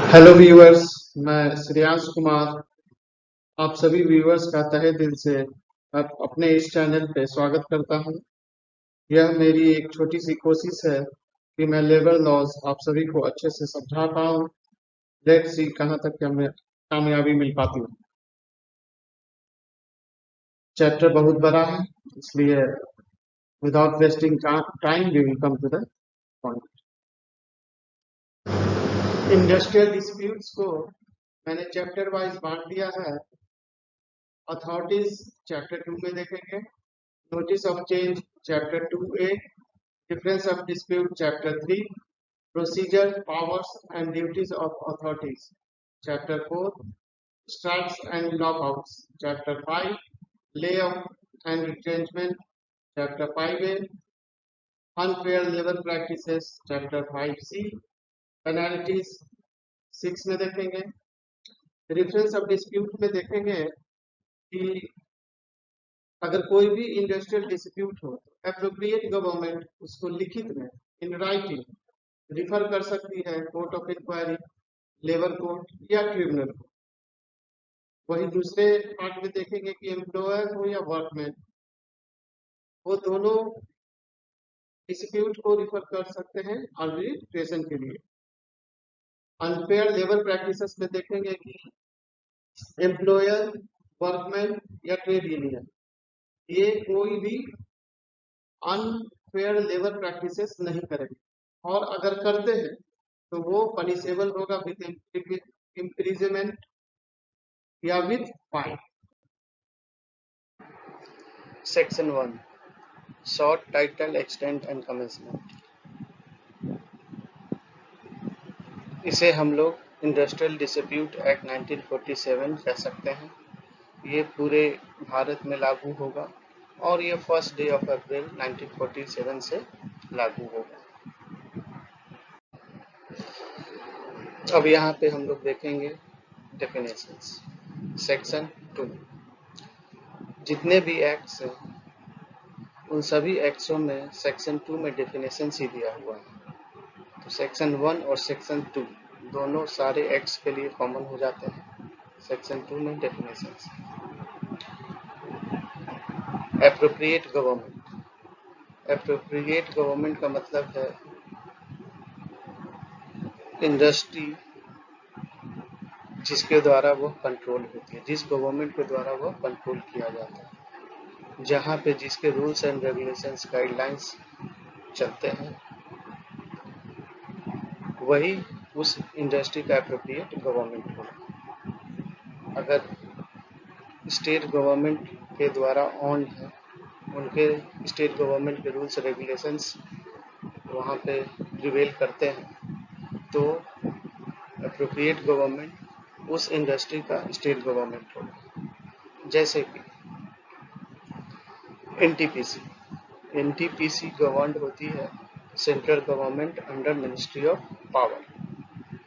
Hello viewers. मैं श्रेयांश कुमार आप सभी व्यूअर्स का तहे दिल से अपने इस चैनल पे स्वागत करता हूं। यह मेरी एक छोटी सी कोशिश है कि मैं लेबर लॉज आप सभी को अच्छे से समझा पाऊं। लेट्स सी कहां तक हमें कामयाबी मिल पाती है। चैप्टर बहुत बड़ा है, इसलिए without wasting time we will come to the point. Industrial disputes को मैंने चैप्टर वाइज बांट दिया है। अथॉरिटीज चैप्टर 2 में देखेंगे, notice of change chapter 2A, difference of dispute chapter 3, procedure powers and duties of authorities chapter 4, strikes and lockouts chapter 5, layout and retrenchment chapter 5A, unfair labour practices chapter 5C, penalties 6 में देखेंगे। Difference of dispute में देखेंगे कि अगर कोई भी industrial dispute हो तो एप्रोप्रिएट गवर्नमेंट उसको लिखित में इन राइटिंग रिफर कर सकती है court of inquiry, labour court या ट्रिब्यूनल को। वही दूसरे पार्ट में देखेंगे कि एम्प्लॉयर हो या वर्कमैन, वो दोनों डिस्प्यूट को रिफर कर सकते हैं आर्बिट्रेशन के लिए। अनफेयर लेबर प्रैक्टिसेस में देखेंगे कि एम्प्लॉयर, वर्कमैन या ट्रेड यूनियन ये कोई भी अनफेयर लेबर प्रैक्टिसेस नहीं करेंगे, और अगर करते हैं तो वो पनिशेबल होगा विद इम्प्रिजनमेंट या with fine. Section 1 short title extent and commencement. इसे हम लोग इंडस्ट्रियल डिस्प्यूट एक्ट 1947 कह सकते हैं। ये पूरे भारत में लागू होगा और ये 1 डे ऑफ अप्रैल 1947 से लागू होगा। अब यहाँ पे हम लोग देखेंगे डेफिनेशंस। सेक्शन 2 जितने भी एक्ट्स हैं उन सभी एक्ट्सों में सेक्शन 2 में डेफिनेशंस ही दिया हुआ है। तो सेक्शन 1 और सेक्शन 2 दोनों सारे एक्ट्स के लिए कॉमन हो जाते हैं। सेक्शन 2 में definitions. Appropriate government. Appropriate government का मतलब है इंडस्ट्री जिसके द्वारा वो कंट्रोल होती है, जिस गवर्नमेंट के द्वारा वो कंट्रोल किया जाता है, जहाँ पे जिसके रूल्स एंड रेगुलेशंस गाइडलाइंस चलते हैं, वही उस इंडस्ट्री का एप्रोप्रिएट गवर्नमेंट होगा। अगर स्टेट गवर्नमेंट के द्वारा ऑन है, उनके स्टेट गवर्नमेंट के रूल्स रेगुलेशंस वहाँ पे प्रिवेल करते हैं, तो एप्रोप्रिएट गवर्नमेंट उस इंडस्ट्री का स्टेट गवर्नमेंट होगा। जैसे कि एनटीपीसी। एनटीपीसी गवर्नड होती है central government under ministry of power.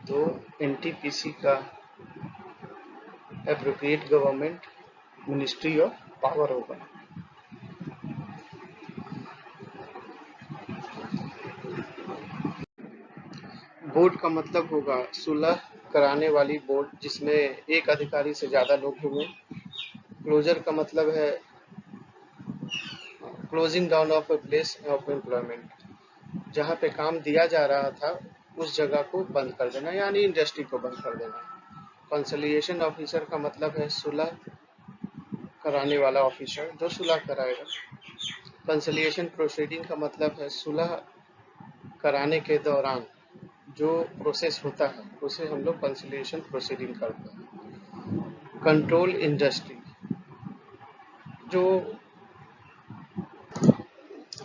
तो एनटीपीसी का appropriate government ministry of power होगा। बोर्ड का मतलब होगा सुलह कराने वाली बोर्ड जिसमें एक अधिकारी से ज्यादा लोग होंगे। क्लोजर का मतलब है closing down of a place of employment, जहाँ पे काम दिया जा रहा था उस जगह को बंद कर देना, यानी इंडस्ट्री को बंद कर देना। कंसलिएशन ऑफिसर का मतलब है सुलह कराने वाला ऑफिसर जो सुलह कराएगा। कंसलिएशन प्रोसीडिंग का मतलब है सुलह कराने के दौरान जो प्रोसेस होता है उसे हम लोग कंसलिएशन प्रोसीडिंग करते हैं। कंट्रोल इंडस्ट्री, जो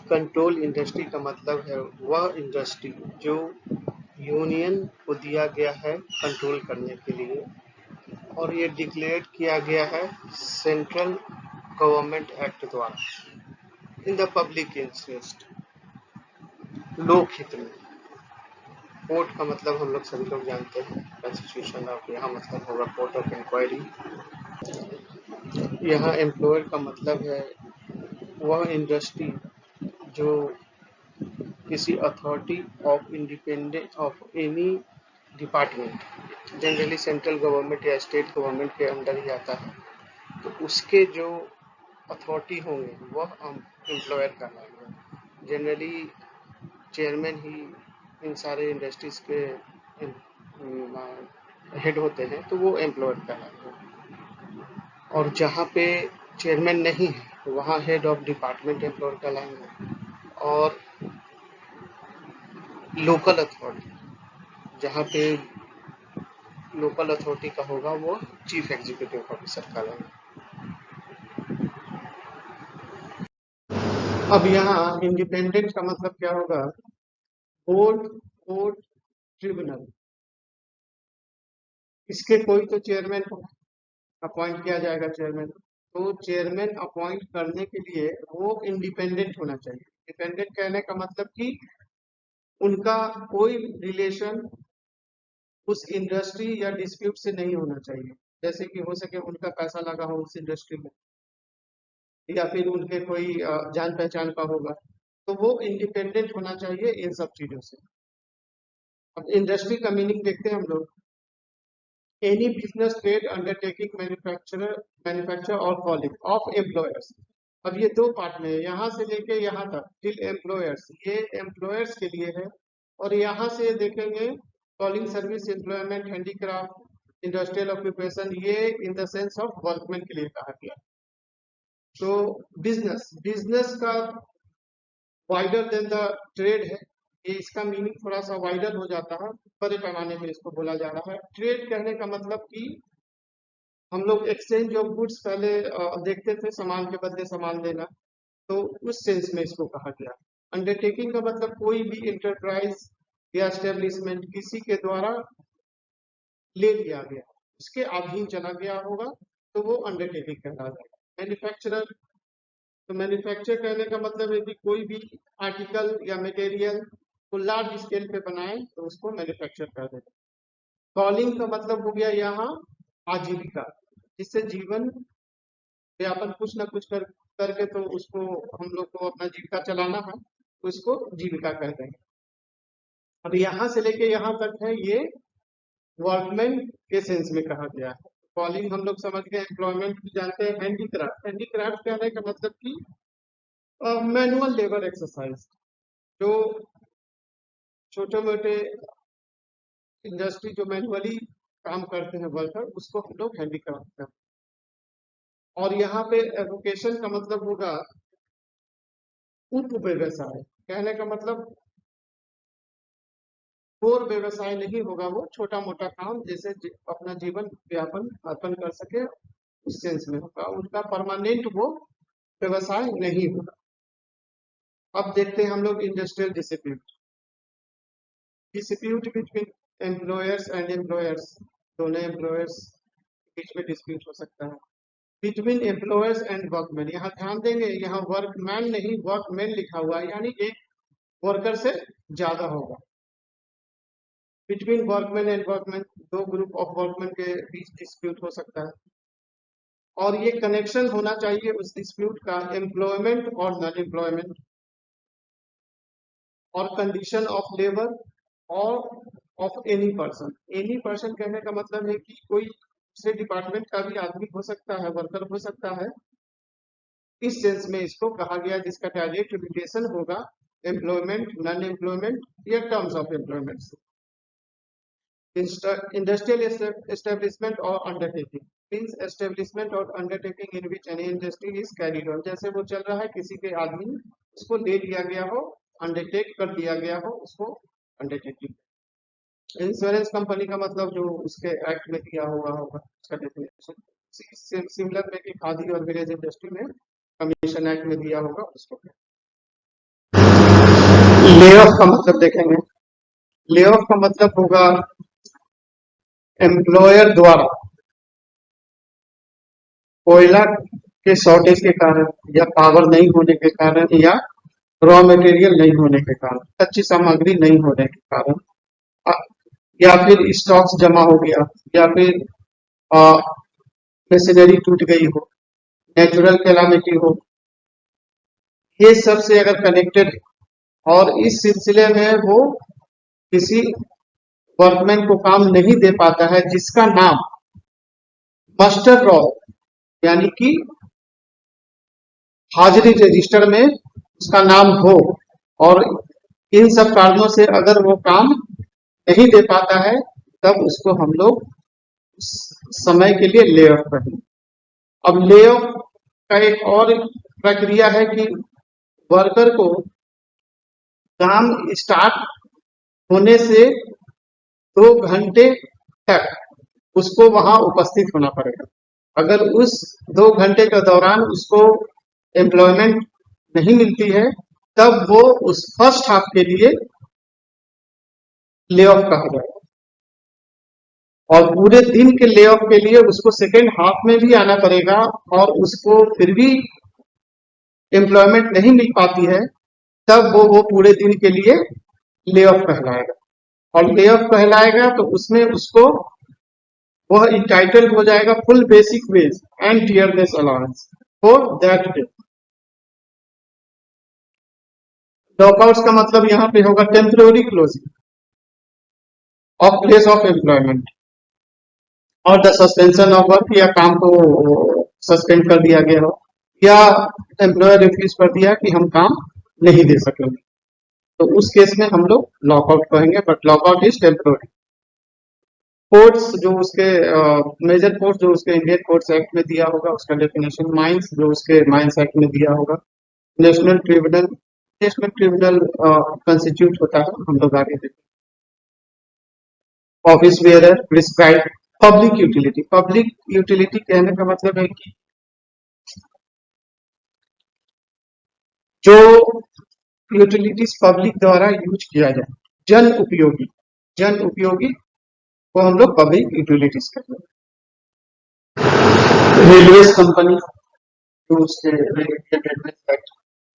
कंट्रोल इंडस्ट्री का मतलब है वह इंडस्ट्री जो यूनियन को दिया गया है कंट्रोल करने के लिए, और ये डिक्लेयर किया गया है सेंट्रल गवर्नमेंट एक्ट द्वारा इन द पब्लिक इंटरेस्ट, लोकहित में। कोर्ट का मतलब हम लोग सभी लोग जानते हैं कॉन्स्टिट्यूशन ऑफ, यहाँ मतलब होगा कोर्ट ऑफ इंक्वायरी। यहाँ एम्प्लॉयर का मतलब है वह इंडस्ट्री जो किसी authority of independent of any department generally central government या स्टेट गवर्नमेंट के अंडर ही आता है, तो उसके जो अथॉरिटी होंगे वह एम्प्लॉयर कहलाएंगे। जनरली चेयरमैन ही इन सारे इंडस्ट्रीज के हेड होते हैं, तो वो एम्प्लॉयर कहलाएंगे। और जहाँ पे चेयरमैन नहीं है वहाँ हेड ऑफ डिपार्टमेंट एम्प्लॉयर कहलाएंगे। और लोकल अथॉरिटी, जहाँ पे लोकल अथॉरिटी का होगा वो चीफ एग्जीक्यूटिव ऑफिसर कहलाएंगे। अब यहाँ इंडिपेंडेंट का मतलब क्या होगा? बोर्ड, कोर्ट, ट्रिब्यूनल, इसके कोई तो चेयरमैन अपॉइंट किया जाएगा चेयरमैन। तो चेयरमैन अपॉइंट करने के लिए वो इंडिपेंडेंट होना चाहिए। इंडिपेंडेंट कहने का मतलब कि उनका कोई रिलेशन उस इंडस्ट्री या डिस्प्यूट से नहीं होना चाहिए। जैसे कि हो सके उनका पैसा लगा हो उस इंडस्ट्री में, या फिर उनके कोई जान पहचान का होगा, तो वो इंडिपेंडेंट होना चाहिए इन सब चीजों से। अब इंडस्ट्री का मीनिंग देखते हैं हम लोग। Any business trade undertaking manufacture और कॉलिंग ऑफ एम्प्लॉयर्स। अब ये दो पार्ट में है, यहाँ से लेके यहाँ तक टिल एम्प्लॉयर्स, ये एम्प्लॉयर्स के लिए है। और यहाँ से देखेंगे calling service, employment, handicraft, industrial occupation, ये in the sense of workman के लिए कहा गया। तो बिजनेस का वाइडर देन द ट्रेड है, ये इसका मीनिंग थोड़ा सा वाइडर हो जाता है, बड़े पैमाने में इसको बोला जा रहा है। ट्रेड कहने का मतलब कि हम लोग एक्सचेंज ऑफ गुड्स पहले देखते थे, सामान के बदले सामान देना, तो उस सेंस में इसको कहा गया। अंडरटेकिंग का मतलब कोई भी इंटरप्राइज या एस्टेब्लिशमेंट किसी के द्वारा ले लिया गया, उसके अधीन चला गया होगा, तो वो अंडरटेकिंग कहलाता है। मैन्युफैक्चरर, तो मैन्युफैक्चर कहने का मतलब है कि कोई भी आर्टिकल या मटेरियल को लार्ज स्केल पे बनाए तो उसको मैन्युफैक्चर कहते हैं। कॉलिंग का मतलब हो गया यहाँ आजीविका, जिससे जीवन व्यापन कुछ ना कुछ करके तो उसको हम लोग को अपना जीविका चलाना है, तो उसको जीविका कहते हैं। अब यहाँ से लेके यहाँ तक है ये वर्कमैन के सेंस में कहा गया है। कॉलिंग हम लोग समझ गए, एम्प्लॉयमेंट भी जानते हैं। हैंडीक्राफ्ट, हैंडीक्राफ्ट कहने का मतलब कि मैनुअल लेबर एक्सरसाइज, जो छोटे मोटे इंडस्ट्री जो मैनुअली काम करते हैं वर्कर, उसको हम लोग हैंडीक्राफ्ट कहते हैं। और यहाँ पे एवोकेशन का मतलब होगा उप व्यवसाय, कहने का मतलब कोर व्यवसाय नहीं होगा, वो छोटा मोटा काम जैसे अपना जीवन व्यापन अर्पण कर सके, उस सेंस में होगा, उनका परमानेंट वो व्यवसाय नहीं होगा। अब देखते हैं हम लोग industrial dispute, dispute between employers and employers, दोनों एम्प्लॉयर्स के बीच में डिस्प्यूट हो सकता है। बिटवीन एम्प्लॉयर्स एंड वर्कमैन, यहाँ ध्यान देंगे, यहाँ वर्कमैन नहीं वर्कमैन लिखा हुआ है, यानी एक वर्कर से ज्यादा होगा। बिटवीन वर्कमैन एंड वर्कमैन, दो ग्रुप ऑफ वर्कमैन के बीच डिस्प्यूट हो सकता है। और ये कनेक्शन होना चाहिए उस डिस्प्यूट का एम्प्लॉयमेंट और नॉन एम्प्लॉयमेंट, और कंडीशन ऑफ लेबर और of any person. Any person कहने का मतलब है कि कोई दूसरे डिपार्टमेंट का भी आदमी हो सकता है, वर्कर हो सकता है, इस सेंस में इसको कहा गया, जिसका डायरेक्ट रिलेशन होगा एम्प्लॉयमेंट, नॉन एम्प्लॉयमेंट या टर्म्स ऑफ एम्प्लॉयमेंट से। इंडस्ट्रियल एस्टेब्लिशमेंट और अंडरटेकिंग मीन्स एस्टेब्लिशमेंट और undertaking in which any industry is carried on, जैसे वो चल रहा है, किसी के आदमी उसको ले लिया गया हो, अंडरटेक कर दिया गया हो, उसको अंडरटेकिंग। इंश्योरेंस कंपनी का मतलब जो उसके एक्ट में दिया हुआ होगा उसका डेफिनेशन, सिमिलर में कि खादी और विलेज इंडस्ट्री में कमीशन एक्ट में दिया होगा उसको। ले ऑफ का मतलब देखेंगे, ले ऑफ का मतलब होगा एम्प्लॉयर द्वारा कोयला के शॉर्टेज के कारण, या पावर नहीं होने के कारण, या रॉ मटेरियल नहीं होने के कारण, कच्ची सामग्री नहीं होने के कारण, या फिर स्टॉक्स जमा हो गया, या फिर मशीनरी टूट गई हो, नेचुरल कैलामिटी हो, ये सब से अगर कनेक्टेड है और इस सिलसिले में वो किसी वर्कमैन को काम नहीं दे पाता है जिसका नाम मास्टर रोल यानी कि हाजिरी रजिस्टर में उसका नाम हो, और इन सब कारणों से अगर वो काम नहीं दे पाता है तब उसको हम लोग समय के लिए ले ऑफ करेंगे। अब ले ऑफ का एक और प्रक्रिया है कि वर्कर को काम स्टार्ट होने से 2 घंटे तक उसको वहां उपस्थित होना पड़ेगा। अगर उस 2 घंटे के दौरान उसको एम्प्लॉयमेंट नहीं मिलती है तब वो उस फर्स्ट हाफ के लिए ले ऑफ कहा जाएगा, और पूरे दिन के ले ऑफ के लिए उसको सेकेंड हाफ में भी आना पड़ेगा, और उसको फिर भी एम्प्लॉयमेंट नहीं मिल पाती है तब वो पूरे दिन के लिए ले ऑफ कहलाएगा। और ले ऑफ कहलाएगा तो उसमें उसको वह इंटाइटल हो जाएगा full basic wage and dearness allowance for that day. Lockouts का मतलब यहाँ पे होगा temporary closing of place of employment और द सस्पेंशन ऑफ वर्क, या काम को सस्पेंड कर दिया गया हो, या एम्प्लॉयर रिफ्यूज कर दिया कि हम काम नहीं दे सकेंगे, तो उस केस में हम लोग लॉकआउट कहेंगे, but lockout is temporary. Courts जो उसके मेजर कोर्ट्स जो उसके इंडियन कोर्ट्स एक्ट में दिया होगा उसका डेफिनेशन, माइंस जो उसके माइंस एक्ट में दिया होगा, नेशनल ट्रिब्यूनल कंस्टिट्यूट होता है, हम लोग आगे देखेंगे। Office where prescribe public utility कहने का मतलब है कि जो यूटिलिटीज पब्लिक द्वारा यूज किया जाए, जन उपयोगी को हम लोग पब्लिक यूटिलिटीज कहते हैं। रेलवे कंपनी जो उसके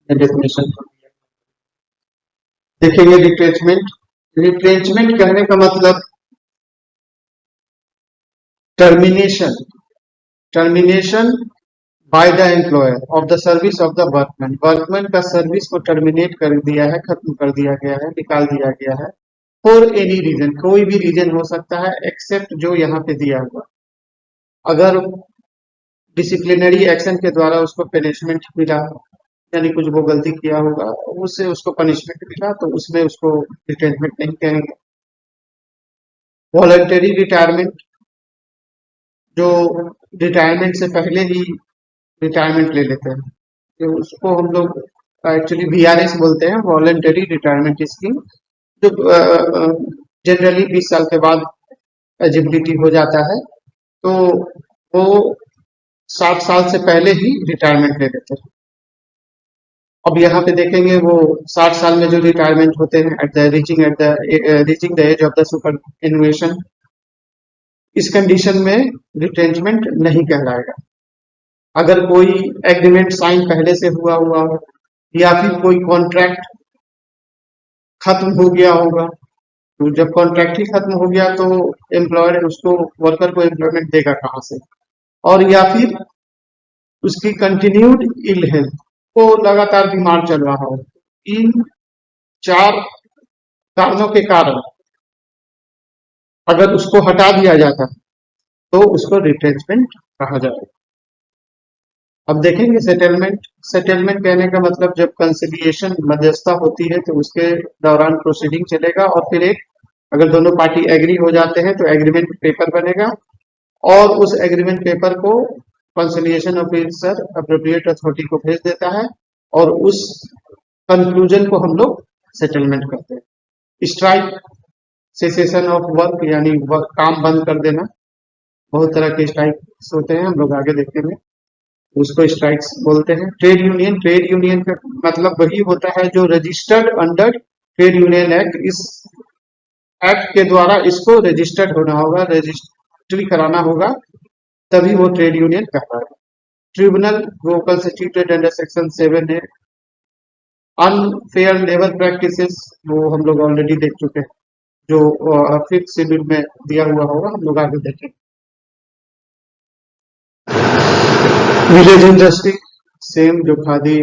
डेफिनेशन देखेंगे। रिट्रेंचमेंट कहने का मतलब termination by the employer of the service of the workman का सर्विस को टर्मिनेट कर दिया है, खत्म कर दिया गया है, निकाल दिया गया है, फॉर एनी रीजन, कोई भी रीजन हो सकता है एक्सेप्ट जो यहाँ पे दिया हुआ। अगर डिसिप्लिनरी एक्शन के द्वारा उसको पनिशमेंट मिला, यानी कुछ वो गलती किया होगा उससे उसको पनिशमेंट मिला, तो उसमें उसको रिट्रेंचमेंट नहीं कहेंगे। वॉलंटरी रिटायरमेंट, जो रिटायरमेंट से पहले ही रिटायरमेंट ले लेते हैं, तो उसको हम लोग एक्चुअली VRS बोलते हैं, वॉलंटरी रिटायरमेंट स्कीम, जो जनरली 20 साल के बाद एलिजिबिलिटी हो जाता है, तो वो 60 साल से पहले ही रिटायरमेंट ले लेते हैं। अब यहाँ पे देखेंगे वो 60 साल में जो रिटायरमेंट होते हैं reaching the age of the superannuation, इस कंडीशन में रिट्रेंचमेंट नहीं कहलाएगा। अगर कोई एग्रीमेंट साइन पहले से हुआ हो या फिर कोई कॉन्ट्रैक्ट खत्म हो गया होगा, तो जब कॉन्ट्रैक्ट ही खत्म हो गया तो एम्प्लॉयर उसको वर्कर को एम्प्लॉयमेंट देगा कहाँ से, और या फिर उसकी कंटिन्यूड इल हेल्थ, को लगातार बीमार चल रहा हो, इन 4 कारणों के कारण अगर उसको हटा दिया जाता तो उसको रिट्रेंचमेंट कहा जाएगा। अब देखेंगे सेटलमेंट कहने का मतलब जब कंसिलिएशन मध्यस्थता होती है तो उसके दौरान प्रोसीडिंग चलेगा, और फिर एक अगर दोनों पार्टी एग्री हो जाते हैं तो एग्रीमेंट पेपर बनेगा, और उस एग्रीमेंट पेपर को कंसिलिएशन ऑफिसर अप्रोप्रिएट अथॉरिटी को भेज देता है, और उस कंक्लूजन को हम लोग सेटलमेंट करते हैं। स्ट्राइक, सेसेशन ऑफ वर्क यानी काम बंद कर देना, बहुत तरह के स्ट्राइक्स होते हैं, हम लोग आगे देखेंगे, उसको स्ट्राइक्स बोलते हैं। ट्रेड यूनियन का मतलब वही होता है जो registered under trade union act, इस एक्ट के द्वारा इसको रजिस्टर्ड होना होगा, रजिस्ट्री कराना होगा, तभी वो ट्रेड यूनियन कहलाएगा। ट्रिब्यूनल वो कंस्टिट्यूटेड अंडर सेक्शन 7 है। अनफेयर लेबर प्रैक्टिसेस वो हम लोग ऑलरेडी देख चुके हैं, जो 5th शेड्यूल में दिया हुआ होगा, हम लोग आगे देखेंगे। विलेज इंडस्ट्री सेम जो खादी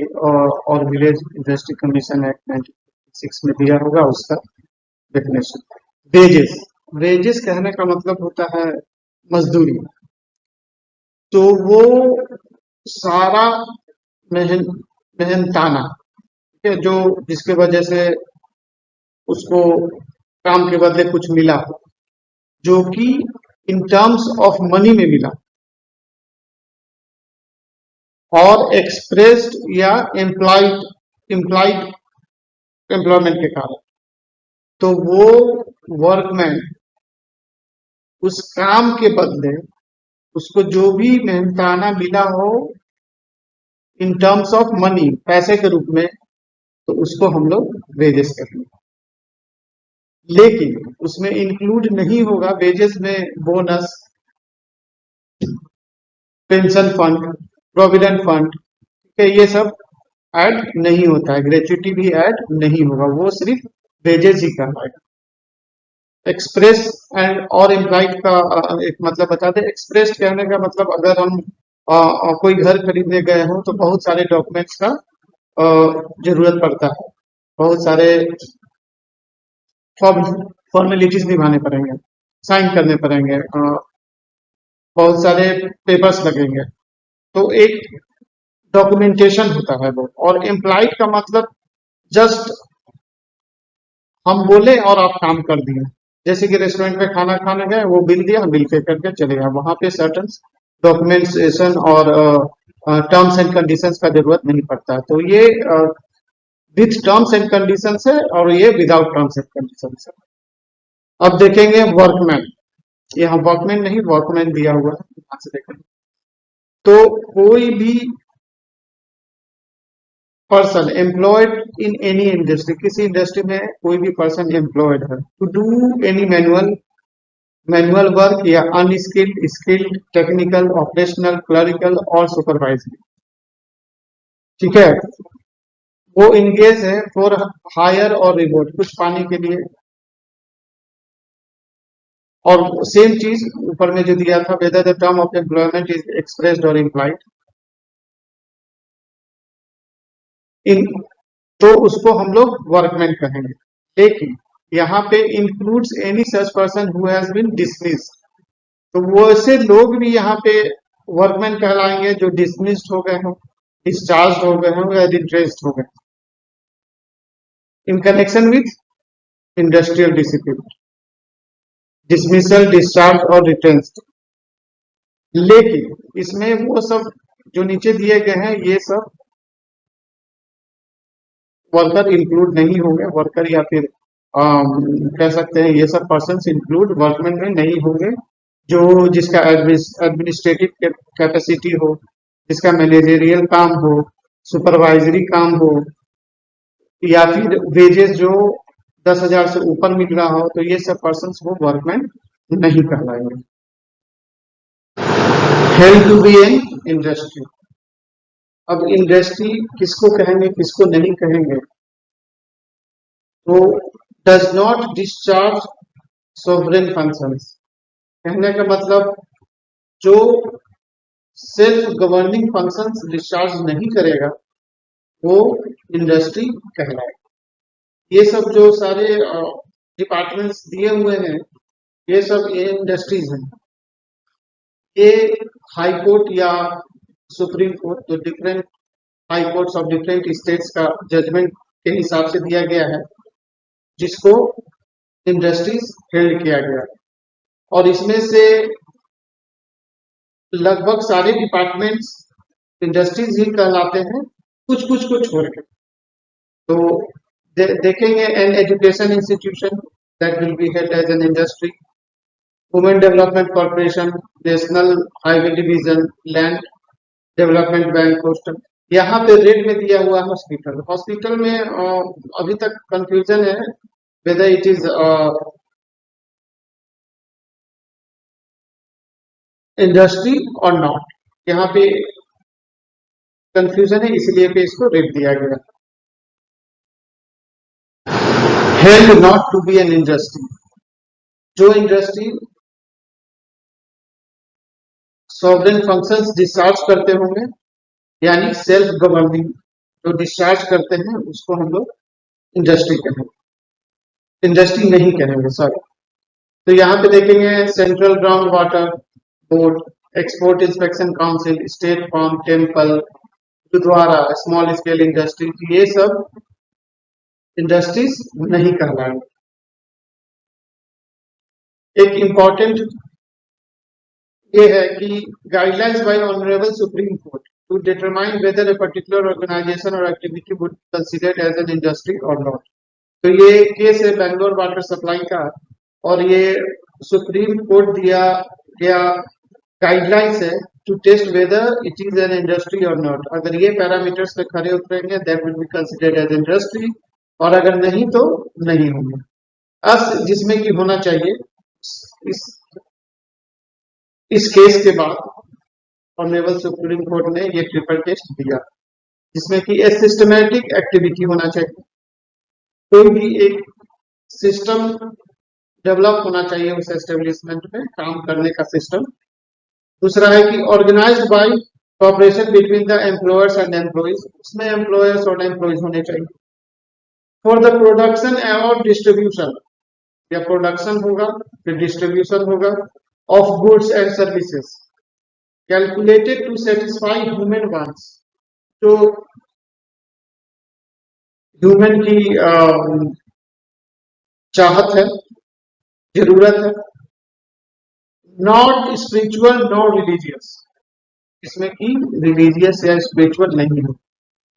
और विलेज इंडस्ट्री कमीशन एक्ट 96 में दिया होगा उसका डेफिनेशन। वेजेस, वेजेस कहने का मतलब होता है मजदूरी। तो वो सारा मेहन मेहनताना, ठीक है, जो जिसके वजह से उसको काम के बदले कुछ मिला, जो कि इन टर्म्स ऑफ मनी में मिला और एक्सप्रेस्ड या एम्प्लॉयड एम्प्लॉयड एम्प्लॉयमेंट के कारण, तो वो वर्कमैन उस काम के बदले उसको जो भी मेहनताना मिला हो इन टर्म्स ऑफ मनी, पैसे के रूप में, तो उसको हम लोग वेजेस कहेंगे। लेकिन उसमें इंक्लूड नहीं होगा वेजेस में bonus, pension fund, provident fund, ठीक है, ये सब ऐड नहीं होता है। ग्रेच्युटी भी ऐड नहीं होगा, वो सिर्फ वेजेस ही कहलाएगा। एक्सप्रेस एंड और इम्प्लाइड का एक मतलब बता दें। एक्सप्रेस कहने का मतलब अगर हम कोई घर खरीदने गए हो तो बहुत सारे डॉक्यूमेंट्स का जरूरत पड़ता है, बहुत सारे फॉर्मेलिटीज निभाने पड़ेंगे, साइन करने पड़ेंगे, बहुत सारे पेपर्स लगेंगे, तो एक डॉक्यूमेंटेशन होता है वो। और एम्प्लॉयड का मतलब जस्ट हम बोले और आप काम कर दिए। जैसे कि रेस्टोरेंट में खाना खाने गए, वो बिल दिया, बिल पे करके चले गए, वहां पे सर्टन डॉक्यूमेंटेशन और टर्म्स एंड कंडीशंस का जरूरत नहीं पड़ता। तो ये विथ टर्म्स एंड कंडीशंस है और ये विदाउट टर्म्स एंड कंडीशंस है। अब देखेंगे वर्कमैन, यहाँ वर्कमैन नहीं वर्कमैन दिया हुआ है, यहाँ से देखेंगे तो कोई भी person employed in any industry, किसी इंडस्ट्री में कोई भी पर्सन एम्प्लॉयड है to do any manual work या unskilled, skilled, technical, operational, clerical और सुपरवाइजरी, ठीक है, वो इंगेज है फॉर हायर और रिवॉर्ड, कुछ पाने के लिए। और सेम चीज ऊपर में जो दिया था, whether the term of employment is expressed और इम्प्लाइड इन, तो उसको हम लोग वर्कमैन कहेंगे। लेकिन यहाँ पे includes any such person who has been dismissed, तो वो ऐसे लोग भी यहाँ पे वर्कमैन कहलाएंगे जो डिसमिस्ड हो गए हों, डिस्चार्ज हो गए हों या डिट्रेस्ड हो गए in connection with industrial discipline, dismissal, discharge और रिटेंस्ट। लेकिन इसमें वो सब जो नीचे दिए गए हैं ये सब वर्कर इंक्लूड नहीं होंगे। वर्कर या फिर कह सकते हैं ये सब पर्सन इंक्लूड वर्कमैन में नहीं होंगे, जो जिसका एडमिनिस्ट्रेटिव कैपेसिटी हो, जिसका मैनेजरियल काम हो, सुपरवाइजरी काम हो, या फिर वेजेस जो 10,000 से ऊपर मिल रहा हो, तो ये सब पर्सन वो वर्कमैन नहीं कहलाएंगे। Held to be an industry. अब इंडस्ट्री किसको कहेंगे किसको नहीं कहेंगे, तो does not discharge sovereign functions, कहने का मतलब जो सेल्फ गवर्निंग फंक्शंस डिस्चार्ज नहीं करेगा वो इंडस्ट्री कहलाएगा। ये सब जो सारे डिपार्टमेंट्स दिए हुए हैं ये सब इंडस्ट्रीज हैं। ये हाई कोर्ट या सुप्रीम कोर्ट, तो different high courts of different states का जजमेंट के हिसाब से दिया गया है, जिसको इंडस्ट्रीज हेल्ड किया गया है। और इसमें से लगभग सारे डिपार्टमेंट्स इंडस्ट्रीज ही कहलाते हैं, कुछ कुछ को छोड़ के। तो देखेंगे an education institution that will be held as an industry, women development corporation, national highway division, land development bank, postal. यहाँ पे रेड में दिया हुआ हॉस्पिटल, हॉस्पिटल में अभी तक कंफ्यूजन है वेदर इट इज इंडस्ट्री और नॉट, यहाँ पे कंफ्यूजन है, इसलिए पे इसको रेड दिया गया। Held not to be an industry, जो इंडस्ट्री सॉवरेन फंक्शंस डिस्चार्ज करते होंगे, यानी सेल्फ गवर्निंग जो डिस्चार्ज करते हैं, उसको हम लोग इंडस्ट्री कहेंगे, इंडस्ट्री नहीं कहेंगे, सॉरी। तो यहाँ पे देखेंगे central ground water board, export inspection council, state farm temple, gurdwara, small scale industry, ये सब इंडस्ट्रीज नहीं कहलाएंगे। एक इम्पॉर्टेंट ये है कि guidelines by honourable supreme court to determine whether a particular organisation or activity would considered as an industry और not. तो ये केस है बैंगलोर वाटर सप्लाई का, और ये सुप्रीम कोर्ट दिया गया गाइडलाइंस है to test whether it is an industry और नॉट। अगर ये पैरामीटर्स पे खड़े उतरेंगे that will be considered as industry, और अगर नहीं तो नहीं होंगे। अब जिसमें कि होना चाहिए, इस इस केस के बाद ऑनरेबल सुप्रीम कोर्ट ने ये ट्रिपल टेस्ट दिया, जिसमें कि एक सिस्टमैटिक एक्टिविटी होना चाहिए, कोई भी एक सिस्टम डेवलप होना चाहिए उस एस्टेब्लिशमेंट में काम करने का सिस्टम। दूसरा है कि organised by cooperation between the employers and employees, उसमें एम्प्लॉयर्स और एम्प्लॉइज होने चाहिए। फॉर द प्रोडक्शन और डिस्ट्रीब्यूशन, या प्रोडक्शन होगा फिर डिस्ट्रीब्यूशन होगा of goods and services calculated to satisfy human wants, जो ह्यूमन की चाहत है, जरूरत है, नॉट स्पिरिचुअल नॉट रिलीजियस, इसमें कि रिलीजियस या स्पिरिचुअल नहीं हो।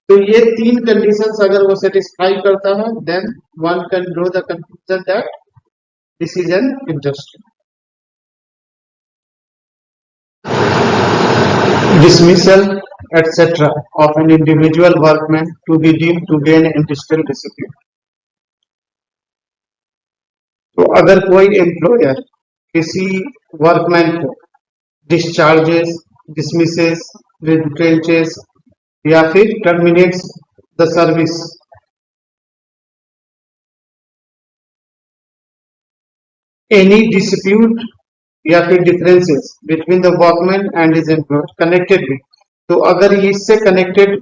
तो ये तीन कंडीशंस अगर वो सेटिस्फाई करता है then one can draw the conclusion that this is an industry. Dismissal, etc. of an individual workman to be deemed to be an industrial discipline. तो अगर कोई एम्प्लॉयर किसी वर्कमैन को डिस्चार्जेस, डिसमिसेस, रिट्रेंचेस या फिर terminates the service, any dispute या फिर differences between the workman and his employer connected with, तो अगर इससे कनेक्टेड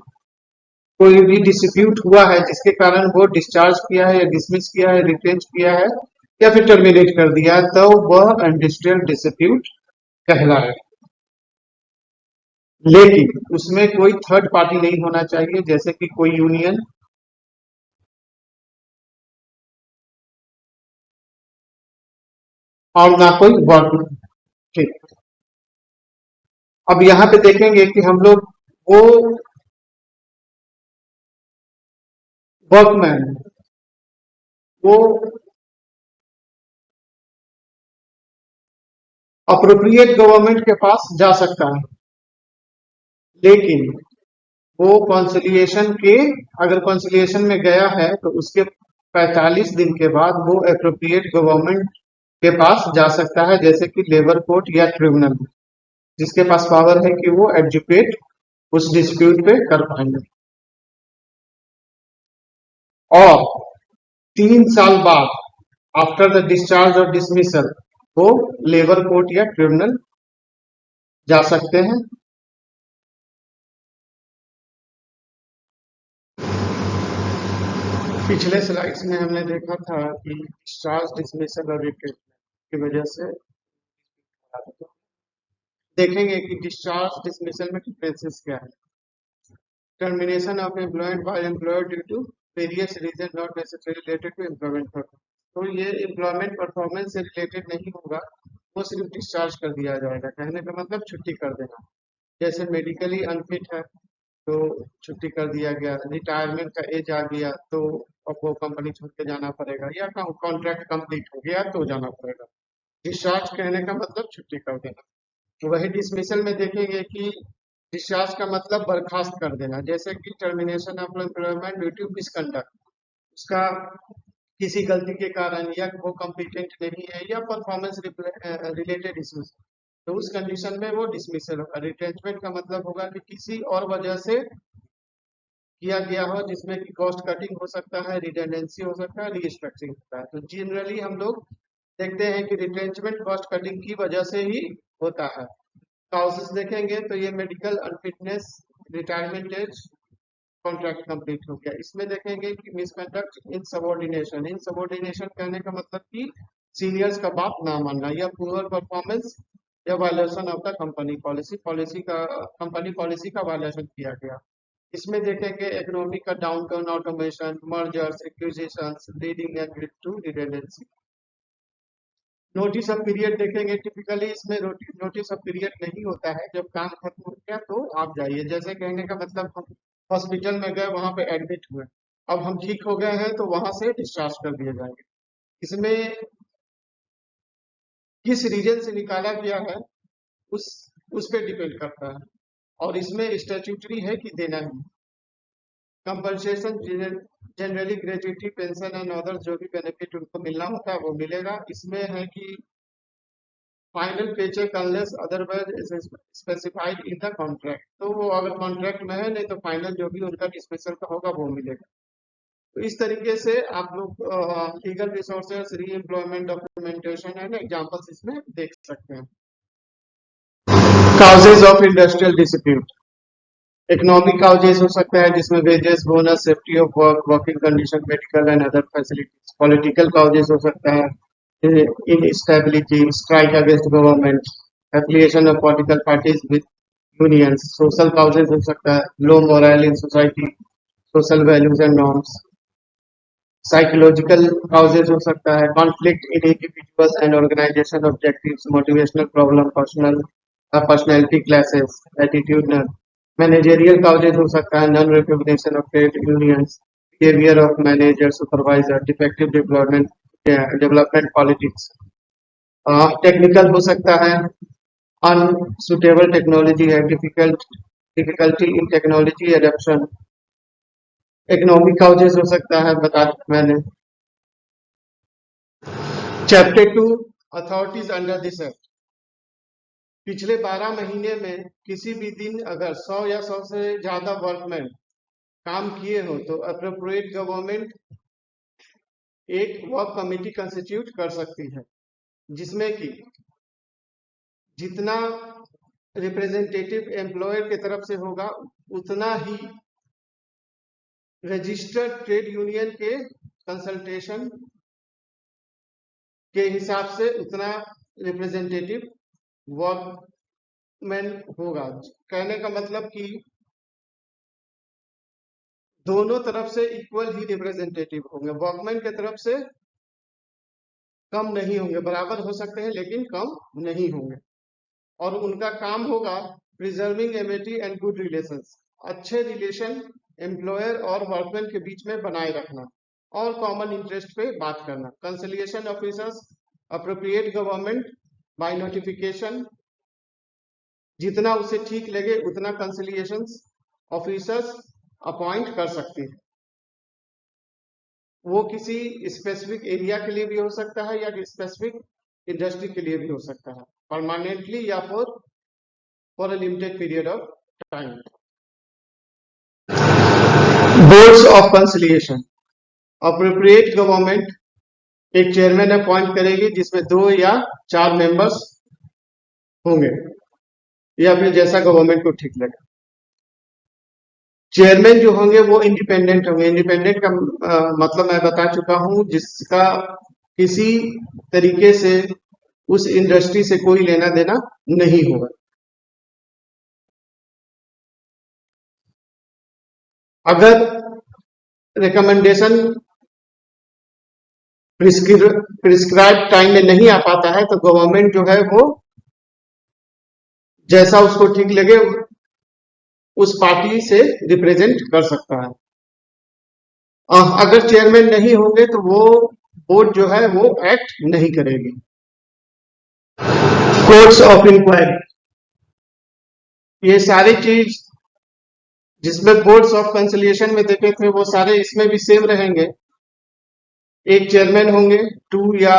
कोई भी डिस्प्यूट हुआ है जिसके कारण वो डिस्चार्ज किया है या डिसमिस किया है, रिटेंच किया है या फिर टर्मिनेट कर दिया है, तो वह इंडस्ट्रियल डिस्प्यूट कहलाए। लेकिन उसमें कोई थर्ड पार्टी नहीं होना चाहिए, जैसे कि कोई यूनियन और ना कोई वर्कमैन। ठीक, अब यहाँ पे देखेंगे कि हम लोग वो वर्कमैन वो अप्रोप्रिएट गवर्नमेंट के पास जा सकता है, लेकिन वो कॉन्सिलिएशन के, अगर कॉन्सिलिएशन में गया है तो उसके 45 दिन के बाद वो अप्रोप्रिएट गवर्नमेंट के पास जा सकता है, जैसे कि लेबर कोर्ट या ट्रिब्यूनल, जिसके पास पावर है कि वो एडजुकेट उस डिस्प्यूट पे कर पाएंगे। और 3 साल बाद आफ्टर द डिस्चार्ज और डिसमिसल वो लेबर कोर्ट या ट्रिब्यूनल जा सकते हैं। पिछले स्लाइड्स में हमने देखा था कि डिस्चार्ज, डिसमिसल और रिट्रीट की वजह से देखेंगे कि डिस्चार्ज डिसमिसल में डिफरेंसेस क्या है। Termination of employment by employer due to various reason not necessary related to employment performance, तो ये एम्प्लॉयमेंट परफॉर्मेंस से रिलेटेड नहीं होगा, वो सिर्फ डिस्चार्ज कर दिया जाएगा। कहने का मतलब छुट्टी कर देना, जैसे मेडिकली अनफिट है तो छुट्टी कर दिया गया, रिटायरमेंट का एज आ गया तो अब वो कंपनी छोड़ के जाना पड़ेगा, या कॉन्ट्रैक्ट कंप्लीट हो गया तो जाना पड़ेगा। डिस्चार्ज कहने का मतलब छुट्टी कर देना। तो वही डिसमिसल में देखेंगे कि डिस्चार्ज का मतलब बर्खास्त कर देना, जैसे कि termination of employment due to misconduct, उसका किसी गलती के कारण या वो कॉम्पिटेंट नहीं है या परफॉर्मेंस रिलेटेड इश्यूज, तो उस कंडीशन में वो डिसमिसल होगा। रिट्रेंचमेंट का मतलब होगा कि किसी और वजह से किया गया हो, जिसमें कि कॉस्ट कटिंग हो सकता है, रिडेंडेंसी हो सकता है, रीस्ट्रक्चरिंग होता है। तो जनरली हम लोग देखते हैं कि रिट्रेंचमेंट कॉस्ट कटिंग की वजह से ही होता है। काउसेस देखेंगे तो ये medical unfitness, retirement age, contract complete हो गया। इसमें देखेंगे कि मिसकंडक्ट, इन सबॉर्डिनेशन। इन सबॉर्डिनेशन कहने का मतलब कि सीनियर्स का बात ना मानना, या पुअर परफॉर्मेंस या violation of the company policy का वायलेशन किया गया। इसमें देखेंगे इकोनॉमी का downtown, automation, mergers, acquisitions leading to redundancy. Notice of period देखेंगे, टिपिकली इसमें नोटिस ऑफ पीरियड नहीं होता है, जब काम खत्म हो गया तो आप जाइए। जैसे कहने का मतलब हम हॉस्पिटल में गए, वहां पे एडमिट हुए, अब हम ठीक हो गए हैं तो वहां से डिस्चार्ज कर दिए जाएंगे। इसमें किस रीजन से निकाला गया है उस उस पे डिपेंड करता है, और इसमें स्टैट्यूटरी है कि देना ही। Compensation generally gratuity, pension and other जो भी बेनिफिट उनको मिलना होता है वो मिलेगा। इसमें है कि final paycheque unless otherwise specified in the contract, तो वो अगर कॉन्ट्रैक्ट में है, नहीं तो फाइनल जो भी उनका स्पेशल का होगा वो मिलेगा। तो इस तरीके से आप लोग legal resources, re employment documentation and examples इसमें देख सकते हैं। Causes of industrial dispute, economic causes हो सकता है जिसमें wages, bonus, safety of work, working condition, medical and other facilities. Political causes हो सकता है instability, strike against government, affiliation of political parties with unions. Social causes हो सकता है low morale in society, social values and norms. Psychological causes हो सकता है conflict in individuals and organisation objectives, motivational problem, personality clashes, attitudinal. Managerial causes हो सकता है non recognition of trade unions, behaviour of manager, supervisor, defective development politics. Technical हो सकता है unsuitable technology है, difficulty in technology adoption. Economic causes हो सकता है, बता मैंने। Chapter 2 authorities under this act, पिछले 12 महीने में किसी भी दिन अगर 100 या 100 से ज्यादा वर्कमैन काम किए हो तो अप्रोप्रिएट गवर्नमेंट एक वर्क कमेटी कंस्टिट्यूट कर सकती है, जिसमें कि जितना रिप्रेजेंटेटिव एम्प्लॉयर की तरफ से होगा उतना ही रजिस्टर्ड ट्रेड यूनियन के कंसल्टेशन के हिसाब से उतना रिप्रेजेंटेटिव वर्कमैन होगा। कहने का मतलब कि दोनों तरफ से इक्वल ही रिप्रेजेंटेटिव होंगे, वर्कमैन की तरफ से कम नहीं होंगे, बराबर हो सकते हैं लेकिन कम नहीं होंगे। और उनका काम होगा preserving Amity and good relations, अच्छे रिलेशन एम्प्लॉयर और वर्कमैन के बीच में बनाए रखना और कॉमन इंटरेस्ट पे बात करना। Conciliation officers appropriate government by notification, जितना उसे ठीक लगे उतना कंसिलिएशन ऑफिसर्स अपॉइंट कर सकती है। वो किसी स्पेसिफिक एरिया के लिए भी हो सकता है या स्पेसिफिक इंडस्ट्री के लिए भी हो सकता है, परमानेंटली या for a limited period of time. Boards of conciliation, appropriate government एक चेयरमैन अपॉइंट करेगी जिसमें 2 या 4 मेंबर्स होंगे, या फिर जैसा गवर्नमेंट को ठीक लगे। चेयरमैन जो होंगे वो इंडिपेंडेंट होंगे। इंडिपेंडेंट का मतलब मैं बता चुका हूं, जिसका किसी तरीके से उस इंडस्ट्री से कोई लेना देना नहीं होगा। अगर रिकमेंडेशन प्रिस्क्राइब टाइम में नहीं आ पाता है तो गवर्नमेंट जो है वो जैसा उसको ठीक लगे उस पार्टी से रिप्रेजेंट कर सकता है। अगर चेयरमैन नहीं होंगे तो वो बोर्ड जो है वो एक्ट नहीं करेगी। कोर्ट्स ऑफ इंक्वायरी, ये सारी चीज जिसमें कोर्ट्स ऑफ कंसिलिएशन में देखे थे वो सारे इसमें भी सेम रहेंगे। एक चेयरमैन होंगे, 2 या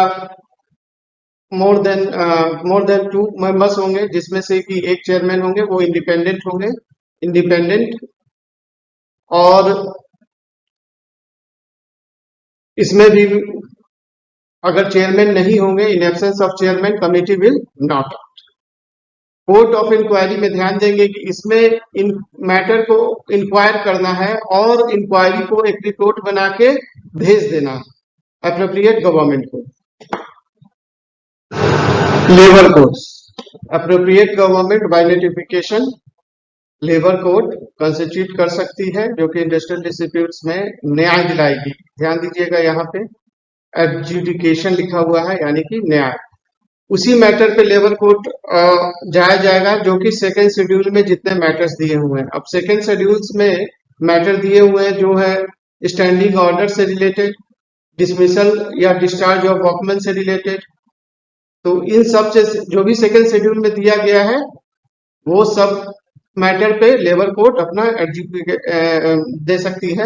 मोर देन 2 मेंबर्स होंगे, जिसमें से कि एक चेयरमैन होंगे वो इंडिपेंडेंट होंगे, और इसमें भी अगर चेयरमैन नहीं होंगे, in absence of chairman committee will not. Court of inquiry में ध्यान देंगे कि इसमें इन मैटर को इंक्वायर करना है और इंक्वायरी को एक रिपोर्ट बना के भेज देना है अप्रोप्रिएट गवर्नमेंट को। Labour codes appropriate government by notification labour code constitute कर सकती है जो कि इंडस्ट्रियल डिस्प्यूट्स में न्याय दिलाएगी। ध्यान दीजिएगा यहाँ पे एडजुडिकेशन लिखा हुआ है यानी कि न्याय। उसी मैटर पे लेबर कोर्ट जाया जाएगा जो कि सेकेंड शेड्यूल में जितने मैटर्स दिए हुए हैं। अब सेकेंड शेड्यूल्स में मैटर दिए हुए हैं जो है स्टैंडिंग ऑर्डर से रिलेटेड, डिसमिसल या डिस्चार्ज ऑफ वर्कमैन से रिलेटेड। तो इन सब से जो भी सेकेंड शेड्यूल में दिया गया है वो सब मैटर पे लेबर कोर्ट अपना दे सकती है,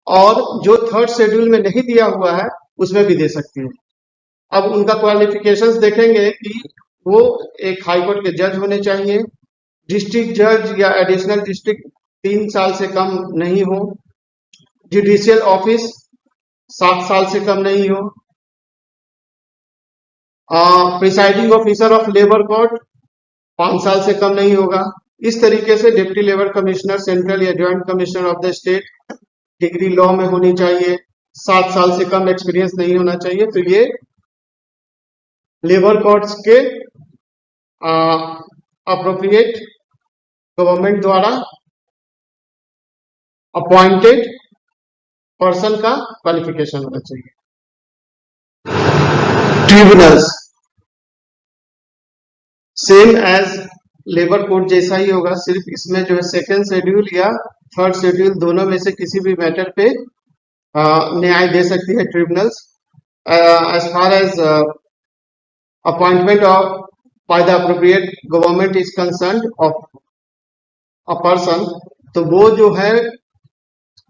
और जो थर्ड शेड्यूल में नहीं दिया हुआ है उसमें भी दे सकती है। अब उनका क्वालिफिकेशंस देखेंगे कि वो एक हाई कोर्ट के जज होने चाहिए, डिस्ट्रिक्ट जज या एडिशनल डिस्ट्रिक्ट 3 साल से कम नहीं हो, जुडिशियल ऑफिस 7 साल से कम नहीं हो, presiding officer of labour court 5 साल से कम नहीं होगा। इस तरीके से डिप्टी लेबर कमिश्नर सेंट्रल या joint commissioner of the state degree law में होनी चाहिए, 7 साल से कम एक्सपीरियंस नहीं होना चाहिए। तो ये लेबर कोर्ट्स के अप्रोप्रिएट गवर्नमेंट द्वारा अपॉइंटेड पर्सन का क्वालिफिकेशन होना चाहिए। Tribunals same as labour code जैसा ही होगा, सिर्फ इसमें जो है सेकेंड शेड्यूल या थर्ड शेड्यूल दोनों में से किसी भी मैटर पे न्याय दे सकती है tribunals. As far as appointment of by the appropriate government is concerned of a person, तो वो जो है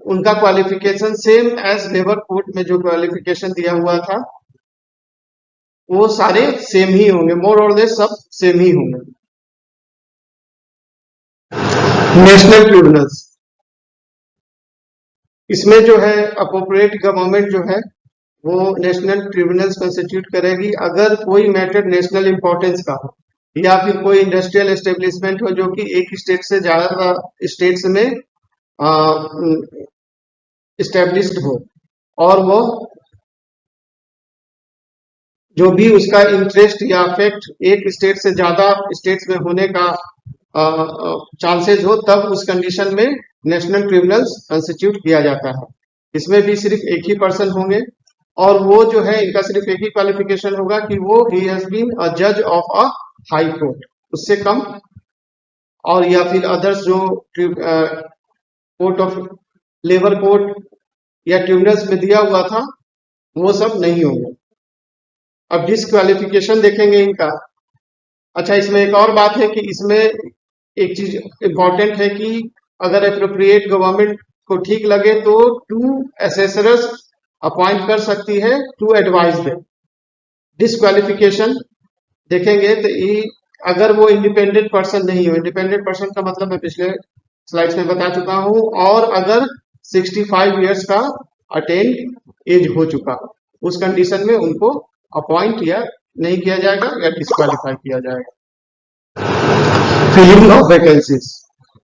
उनका qualification same as labour code में जो क्वालिफिकेशन दिया हुआ था वो सारे सेम ही होंगे, मोर और लेस सब सेम ही होंगे। नेशनल ट्रिब्यूनल्स, इसमें जो है अप्रोप्रिएट गवर्नमेंट जो है वो नेशनल ट्रिब्यूनल्स कंस्टिट्यूट करेगी अगर कोई मैटर नेशनल इंपॉर्टेंस का हो या फिर कोई इंडस्ट्रियल एस्टेब्लिशमेंट हो जो कि एक स्टेट से ज्यादा स्टेट्स में एस्टेब्लिश्ड हो, और वो जो भी उसका इंटरेस्ट या अफेक्ट एक स्टेट से ज्यादा स्टेट्स में होने का चांसेस हो, तब उस कंडीशन में नेशनल ट्रिब्यूनल्स कंस्टिट्यूट किया जाता है। इसमें भी सिर्फ एक ही पर्सन होंगे और वो जो है इनका सिर्फ एक ही क्वालिफिकेशन होगा कि वो ही हैज बीन अ जज ऑफ अ हाई कोर्ट, उससे कम और या फिर अदर्स जो कोर्ट ऑफ लेबर कोर्ट या ट्रिब्यूनल्स में दिया हुआ था वो सब नहीं होंगे। अब डिस्क्वालिफिकेशन देखेंगे इनका। अच्छा, इसमें एक और बात है कि इसमें एक चीज इंपॉर्टेंट है कि अगर अप्रोप्रिएट गवर्नमेंट को ठीक लगे तो 2 असेसर्स अपॉइंट कर सकती है टू एडवाइज दे। डिस्क्वालिफिकेशन देखेंगे तो अगर वो इंडिपेंडेंट पर्सन नहीं हो, इंडिपेंडेंट पर्सन का मतलब मैं पिछले स्लाइड्स में बता चुका हूं, और अगर 65 इयर्स का अटेंड एज हो चुका, उस कंडीशन में उनको अपॉइंट या नहीं किया जाएगा या डिस्क्वालीफाई किया जाएगा। फिलिंग ऑफ वैकेंसीज,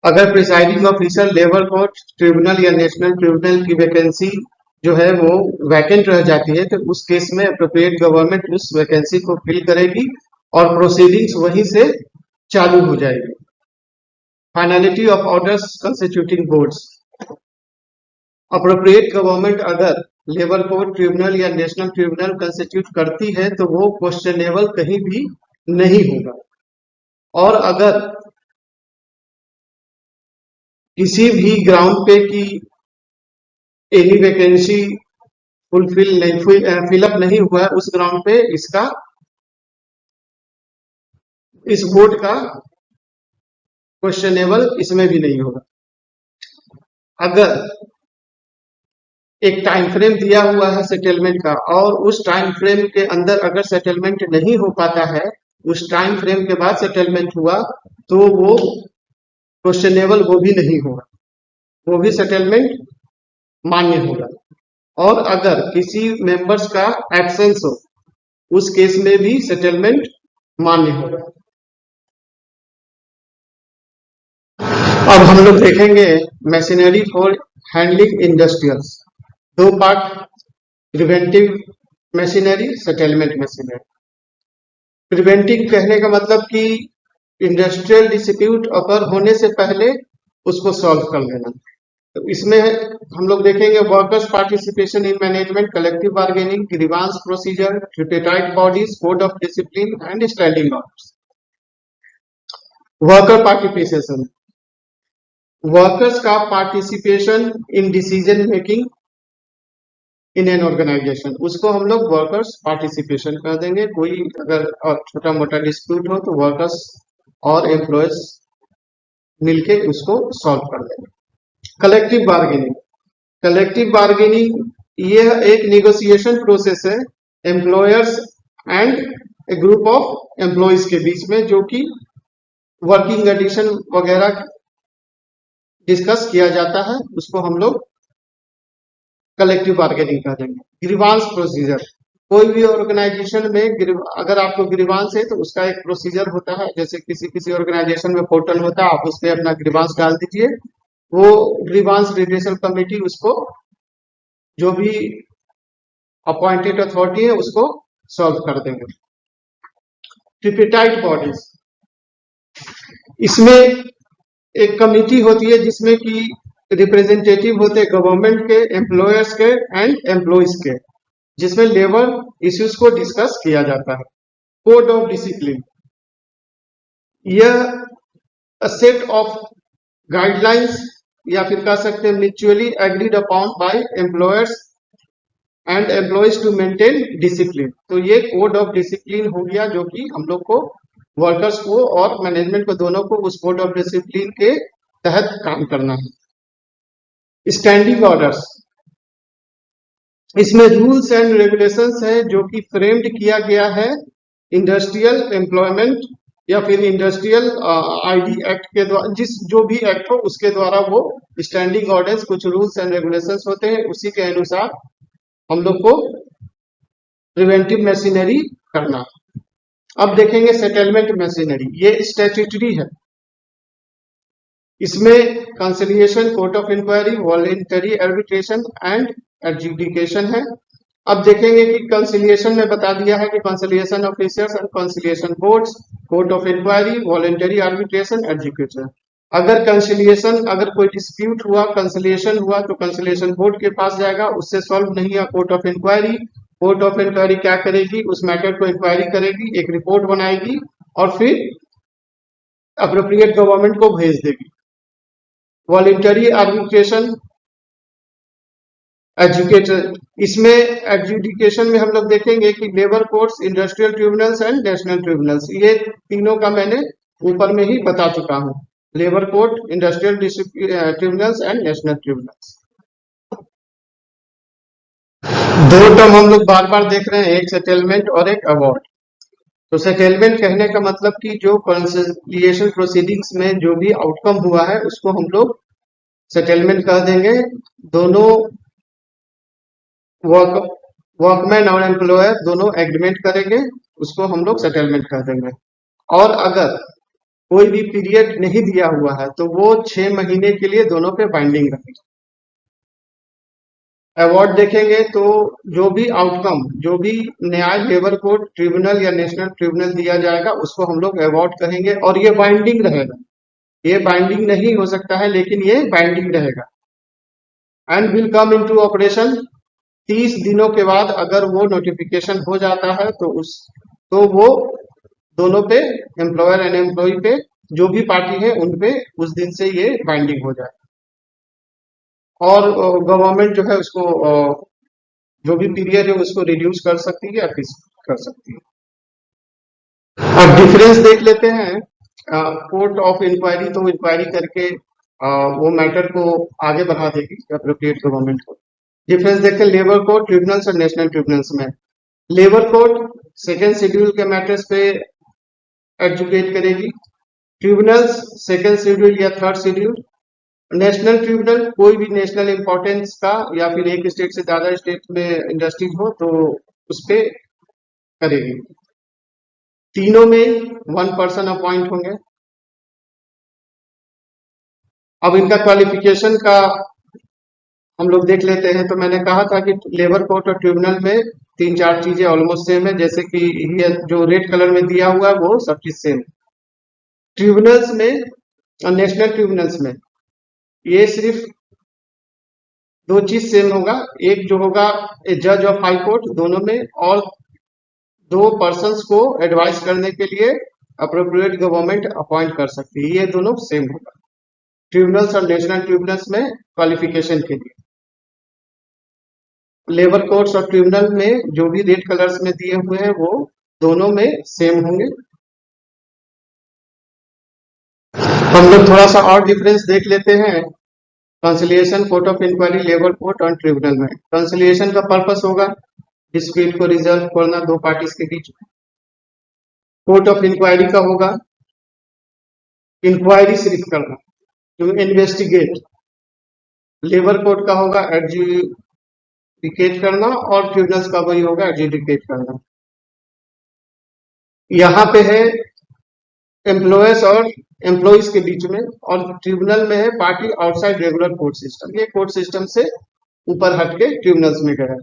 अगर presiding officer labour court tribunal या नेशनल ट्रिब्यूनल की वैकेंसी जो है वो वैकेंट रह जाती है तो उस केस में अप्रोप्रिएट गवर्नमेंट उस वैकेंसी को फिल करेगी और प्रोसीडिंग्स वहीं से चालू हो जाएगी। Finality of orders constituting boards, appropriate government अगर लेबर कोर्ट ट्रिब्यूनल या नेशनल ट्रिब्यूनल कंस्टिट्यूट करती है तो वो क्वेश्चनेबल कहीं भी नहीं होगा, और अगर किसी भी ग्राउंड पे की एनी वैकेंसी फिलअप नहीं हुआ है उस ग्राउंड पे इस बोर्ड का क्वेश्चनेबल इसमें भी नहीं होगा। अगर एक टाइम फ्रेम दिया हुआ है सेटलमेंट का और उस टाइम फ्रेम के अंदर अगर सेटलमेंट नहीं हो पाता है, उस टाइम फ्रेम के बाद सेटलमेंट हुआ तो वो क्वेश्चनेबल वो भी नहीं होगा, वो भी सेटलमेंट मान्य होगा। और अगर किसी मेंबर्स का एब्सेंस हो उस केस में भी सेटलमेंट मान्य होगा। अब हम लोग देखेंगे machinery for handling industrials, 2 part, preventive machinery, settlement machinery. Preventing कहने का मतलब कि इंडस्ट्रियल डिस्प्यूट अगर होने से पहले उसको सॉल्व कर लेना। तो इसमें हम लोग देखेंगे workers participation in management, collective bargaining, grievance procedure, tripartite bodies, code of discipline and standing orders. Worker participation, workers का participation in decision making in an organisation, उसको हम लोग वर्कर्स पार्टिसिपेशन कर देंगे। कोई अगर छोटा मोटा डिस्प्यूट हो तो वर्कर्स और एम्प्लॉयज मिलके उसको सॉल्व कर देंगे। कलेक्टिव बार्गेनिंग, कलेक्टिव बार्गेनिंग यह एक नेगोशिएशन प्रोसेस है employers and A group of employees के बीच में, जो कि वर्किंग कंडीशन वगैरह डिस्कस किया जाता है, उसको हम लोग कलेक्टिव बार्गेनिंग कर देंगे। ग्रीवांस प्रोसीजर, कोई भी ऑर्गेनाइजेशन में अगर आपको ग्रीवांस है तो उसका एक प्रोसीजर होता है। जैसे किसी किसी ऑर्गेनाइजेशन में पोर्टल होता है, आप उस पर अपना ग्रीवांस डाल दीजिए, वो ग्रीवांस रिड्रेसल कमेटी उसको जो भी अपॉइंटेड अथॉरिटी है उसको सॉल्व कर देंगे। ट्रिपेटाइट बॉडीज, इसमें एक कमिटी होती है जिसमें कि रिप्रेजेंटेटिव होते हैं गवर्नमेंट के, एम्प्लॉयर्स के एंड एम्प्लॉइज के, जिसमें लेबर इश्यूज को डिस्कस किया जाता है। कोड ऑफ डिसिप्लिन, यह सेट ऑफ गाइडलाइंस या फिर कह सकते हैं mutually agreed upon by employers and employees to maintain discipline. तो ये कोड ऑफ डिसिप्लिन हो गया जो कि हम लोग को वर्कर्स को और मैनेजमेंट को दोनों को उस कोड ऑफ डिसिप्लिन के तहत काम करना है। स्टैंडिंग ऑर्डर्स, इसमें रूल्स एंड रेगुलेशंस है जो कि फ्रेम्ड किया गया है इंडस्ट्रियल एम्प्लॉयमेंट या फिर इंडस्ट्रियल आईडी एक्ट के द्वारा, जिस जो भी एक्ट हो उसके द्वारा वो स्टैंडिंग ऑर्डर्स, कुछ रूल्स एंड रेगुलेशंस होते हैं, उसी के अनुसार हम लोग को प्रिवेंटिव मशीनरी करना। अब देखेंगे सेटलमेंट मशीनरी, ये स्टैट्यूटरी है। इसमें conciliation, court of inquiry, voluntary arbitration and adjudication है। अब देखेंगे कि कंसिलिएशन में बता दिया है कि conciliation officers and conciliation boards, court of inquiry, voluntary arbitration, adjudication. अगर कंसिलिएशन, अगर कोई डिस्प्यूट हुआ, कंसिलिएशन हुआ तो कंसिलिएशन बोर्ड के पास जाएगा, उससे सॉल्व नहीं हुआ court of inquiry. Court of inquiry क्या करेगी, उस मैटर को इंक्वायरी करेगी, एक रिपोर्ट बनाएगी और फिर अप्रोप्रिएट गवर्नमेंट को भेज देगी। वॉलेंटरी आर्बिट्रेशन, एजुकेशन, इसमें एडजुडिकेशन में हम लोग देखेंगे कि labour courts, industrial tribunals and national tribunals, ये तीनों का मैंने ऊपर में ही बता चुका हूं। Labour court, industrial tribunals and national tribunals. दो टर्म हम लोग बार बार देख रहे हैं, एक सेटलमेंट और एक अवार्ड। तो सेटलमेंट कहने का मतलब कि जो कंसिलिएशन प्रोसीडिंग्स में जो भी आउटकम हुआ है उसको हम लोग सेटलमेंट कह देंगे। दोनों वर्कमैन और एम्प्लॉयर दोनों एग्रीमेंट करेंगे, उसको हम लोग सेटलमेंट कह देंगे। और अगर कोई भी पीरियड नहीं दिया हुआ है तो वो 6 महीने के लिए दोनों पे बाइंडिंग रहेगा। अवार्ड देखेंगे तो जो भी आउटकम, जो भी न्याय लेबर कोर्ट, ट्रिब्यूनल या नेशनल ट्रिब्यूनल दिया जाएगा उसको हम लोग अवार्ड कहेंगे, और ये बाइंडिंग रहेगा। ये बाइंडिंग नहीं हो सकता है लेकिन ये बाइंडिंग रहेगा। And will come into operation 30 दिनों के बाद अगर वो नोटिफिकेशन हो जाता है तो वो दोनों पे, एम्प्लॉयर एंड एम्प्लॉय पे, जो भी पार्टी है उन पे उस दिन से ये बाइंडिंग हो जाए। और गवर्नमेंट जो है उसको जो भी पीरियड है उसको रिड्यूस कर सकती है या फिक्स कर सकती है। अब डिफरेंस देख लेते हैं। कोर्ट ऑफ इंक्वायरी तो इंक्वायरी करके वो मैटर को आगे बढ़ा देगी अप्रोप्रिएट गवर्नमेंट को। डिफरेंस देखते हैं लेबर कोर्ट, ट्रिब्यूनल्स और नेशनल ट्रिब्यूनल्स में। लेबर कोर्ट सेकेंड शेड्यूल के मैटर्स पे एडजुकेट करेगी। ट्रिब्यूनल्स सेकेंड शेड्यूल या थर्ड शेड्यूल। नेशनल ट्रिब्यूनल कोई भी नेशनल इंपॉर्टेंस का या फिर एक स्टेट से ज्यादा स्टेट में इंडस्ट्रीज हो तो उस पे करेगी। तीनों में 1 पर्सन अपॉइंट होंगे। अब इनका क्वालिफिकेशन का हम लोग देख लेते हैं। तो मैंने कहा था कि लेबर कोर्ट और ट्रिब्यूनल में तीन चार चीजें ऑलमोस्ट सेम है, जैसे कि ये जो रेड कलर में दिया हुआ है वो सब चीज सेम। ट्रिब्यूनल्स में और नेशनल ट्रिब्यूनल्स में ये सिर्फ दो चीज सेम होगा। एक जो होगा जज ऑफ हाई कोर्ट दोनों में, और दो पर्सन्स को एडवाइस करने के लिए अप्रोप्रिएट गवर्नमेंट अपॉइंट कर सकती है, ये दोनों सेम होगा ट्रिब्यूनल्स और नेशनल ट्रिब्यूनल्स में क्वालिफिकेशन के लिए। लेबर कोर्ट्स और ट्रिब्यूनल में जो भी रेड कलर्स में दिए हुए हैं वो दोनों में सेम होंगे। हम लोग थोड़ा सा और डिफरेंस देख लेते हैं conciliation, court of inquiry, labour court और ट्रिब्यूनल में। कंसिलिएशन का पर्पस होगा डिस्प्यूट को रिजल्व करना दो पार्टीज के बीच में। कोर्ट ऑफ इंक्वायरी का होगा इंक्वायरी सिर्फ करना, टू इन्वेस्टिगेट। लेबर कोर्ट का होगा एडजुडिकेट करना, और ट्रिब्यूनल्स का वही होगा एडजुडिकेट करना। यहाँ पे है एम्प्लॉयर्स और एम्प्लॉइज के बीच में, और ट्रिब्यूनल में है party outside regular court system. ये कोर्ट सिस्टम से ऊपर हटके ट्रिब्यूनल्स में गया।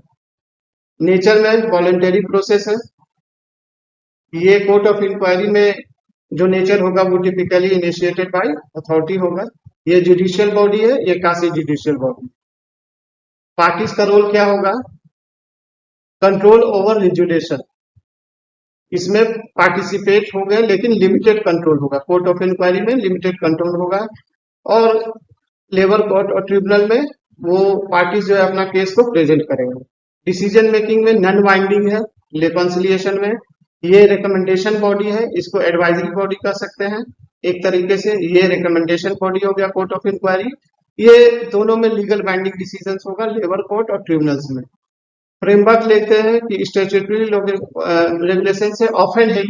नेचर में वॉलेंटरी प्रोसेस है। ये कोर्ट ऑफ इंक्वायरी में जो नेचर होगा वो टिपिकली इनिशिएटेड बाय अथॉरिटी होगा। ये जुडिशियल बॉडी है, ये क्वासी जुडिशियल बॉडी। पार्टीज का रोल क्या होगा? Control over legislation. इसमें पार्टिसिपेट हो गए लेकिन लिमिटेड कंट्रोल होगा। कोर्ट ऑफ इंक्वायरी में लिमिटेड कंट्रोल होगा, और लेबर कोर्ट और ट्रिब्यूनल में वो पार्टीज जो है अपना केस को प्रेजेंट करेंगे। डिसीजन मेकिंग में नॉन बाइंडिंग है। रिकंसिलिएशन में ये रिकमेंडेशन बॉडी है, इसको एडवाइजरी बॉडी कह सकते हैं एक तरीके से। ये रिकमेंडेशन बॉडी हो गया कोर्ट ऑफ इंक्वायरी। ये दोनों में लीगल बाइंडिंग डिसीजन होगा, लेबर कोर्ट और ट्रिब्यूनल्स में। फ्रेमवर्क लेते हैं कि स्टैट्यूटरी रेगुलेशन से ऑफेंड है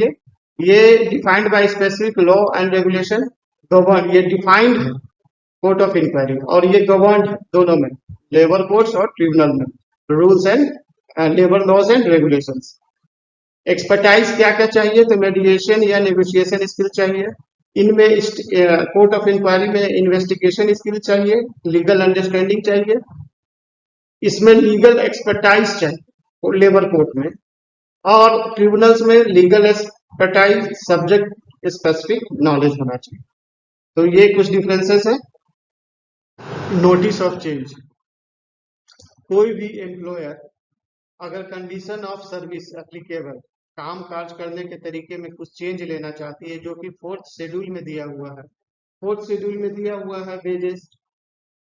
ये defined by specific law and regulation govern. ये डिफाइंड है कोर्ट ऑफ इंक्वायरी, और ये गवर्न है दोनों में, लेबर कोर्ट्स और ट्रिब्यूनल में, rules and labour laws and regulations. Expertise क्या क्या चाहिए? तो मेडिएशन या नेगोशिएशन स्किल चाहिए। इनमें कोर्ट ऑफ इंक्वायरी में इन्वेस्टिगेशन स्किल चाहिए, लीगल अंडरस्टैंडिंग चाहिए, इसमें लीगल एक्सपर्टाइज चाहिए लेबर कोर्ट में, और ट्रिब्यूनल्स में legal expertise subject specific knowledge होना चाहिए। तो ये कुछ डिफरेंसेस है। Notice of change. कोई भी एम्प्लॉयर अगर कंडीशन ऑफ सर्विस एप्लीकेबल, काम काज करने के तरीके में कुछ चेंज लेना चाहती है, जो कि फोर्थ शेड्यूल में दिया हुआ है। फोर्थ शेड्यूल में दिया हुआ है wages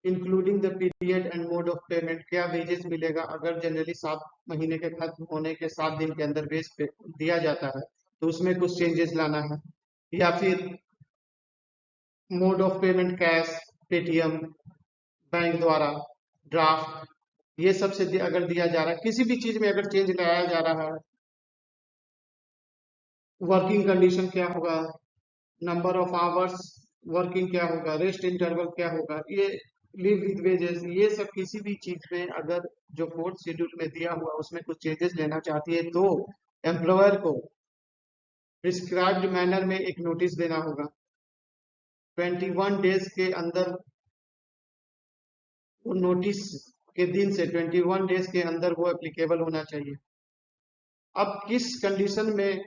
including the period and mode of payment. क्या वेजेस मिलेगा? अगर जनरली 7 महीने के खत्म होने के 7 दिन के अंदर वेज दिया जाता है तो उसमें कुछ चेंजेस लाना है। या फिर mode of payment cash, Paytm, bank द्वारा, ड्राफ्ट, ये सब से अगर दिया जा रहा है, किसी भी चीज में अगर चेंज लाया जा रहा है। वर्किंग कंडीशन क्या होगा, नंबर ऑफ आवर्स वर्किंग क्या होगा, रेस्ट इंटरवल क्या होगा, ये लीव विद वेजेस, ये सब किसी भी चीज में अगर जो फोर्थ शेड्यूल में दिया हुआ उसमें कुछ चेंजेस लेना चाहती है तो एम्प्लॉयर को प्रिस्क्राइब्ड मैनर में एक नोटिस देना होगा। 21 डेज के अंदर, वो नोटिस के दिन से 21 डेज के अंदर वो एप्लीकेबल होना चाहिए। अब किस कंडीशन में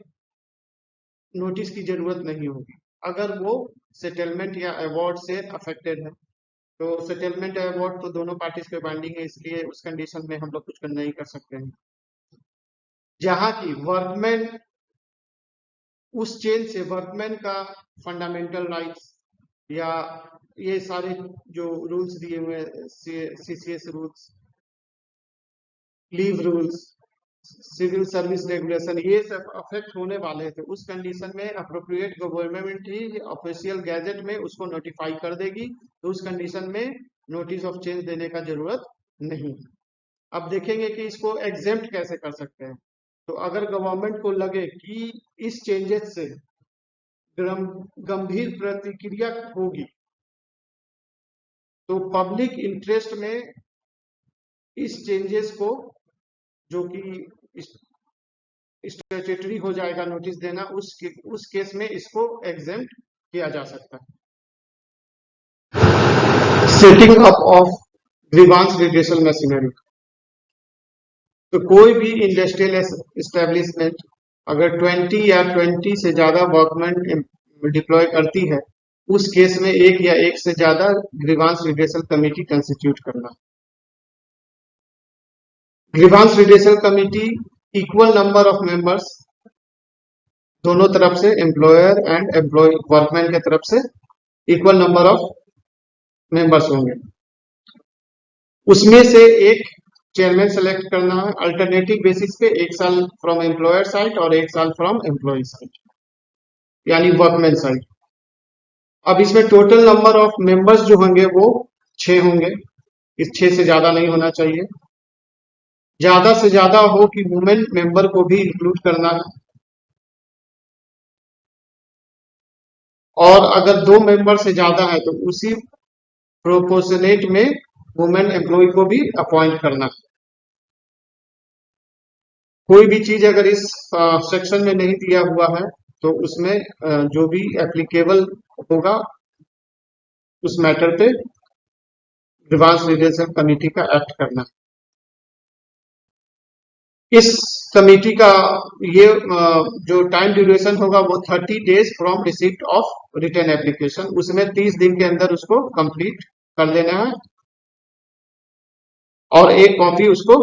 नोटिस की जरूरत नहीं होगी? अगर वो सेटलमेंट या अवार्ड से अफेक्टेड है, तो सेटलमेंट अवार्ड तो दोनों पार्टीज पे बाइंडिंग है, इसलिए उस कंडीशन में हम लोग कुछ नहीं कर सकते हैं। जहां की वर्कमैन, उस चेंज से वर्कमैन का फंडामेंटल राइट्स या ये सारे जो रूल्स दिए हुए CCS rules, leave rules, civil service regulation, ये सब अफेक्ट होने वाले थे, उस कंडीशन में अप्रोप्रिएट गवर्नमेंट ही ऑफिशियल गैजेट में उसको नोटिफाई कर देगी, तो उस कंडीशन में नोटिस ऑफ चेंज देने का जरूरत नहीं। अब देखेंगे कि इसको एग्जेम्प्ट कैसे कर सकते हैं। तो अगर गवर्नमेंट को लगे कि इस चेंजेस से गंभीर प्रतिक्रिया होगी, तो पब्लिक इंटरेस्ट में इस चेंजेस को, जो कि स्टैट्यूटरी हो जाएगा नोटिस देना, उस केस में इसको एग्जेम्प्ट किया जा सकता है। Setting up of grievance redressal machinery. तो कोई भी इंडस्ट्रियल एस्टेब्लिशमेंट अगर 20 या 20 से ज्यादा वर्कमैन डिप्लॉय करती है, उस केस में एक या एक से ज्यादा ग्रीवांस रिड्रेसल कमेटी कंस्टिट्यूट करना। Grievance redressal committee equal number of members दोनों तरफ से, एम्प्लॉयर एंड एम्प्लॉय वर्कमैन के तरफ से इक्वल नंबर ऑफ मेंबर्स होंगे। उसमें से एक चेयरमैन सेलेक्ट करना है अल्टरनेटिव बेसिस पे, एक साल फ्रॉम एम्प्लॉयर साइड और एक साल फ्रॉम एम्प्लॉय साइड, यानी वर्कमैन साइड। अब इसमें टोटल नंबर ऑफ मेंबर्स जो होंगे वो 6 होंगे। इस 6 से ज्यादा नहीं होना चाहिए। ज्यादा से ज्यादा हो कि वुमेन मेंबर को भी इंक्लूड करना है, और अगर 2 मेंबर से ज्यादा है तो उसी प्रोपोर्शनेट में वुमेन एम्प्लॉय को भी अपॉइंट करना है। कोई भी चीज अगर इस सेक्शन में नहीं दिया हुआ है तो उसमें जो भी एप्लीकेबल होगा उस मैटर पे ग्रीवांस रिड्रेसल कमेटी का एक्ट करना। इस कमेटी का ये जो टाइम ड्यूरेशन होगा वो 30 days from receipt of return application, उसमें 30 दिन के अंदर उसको कंप्लीट कर लेना है और एक कॉपी उसको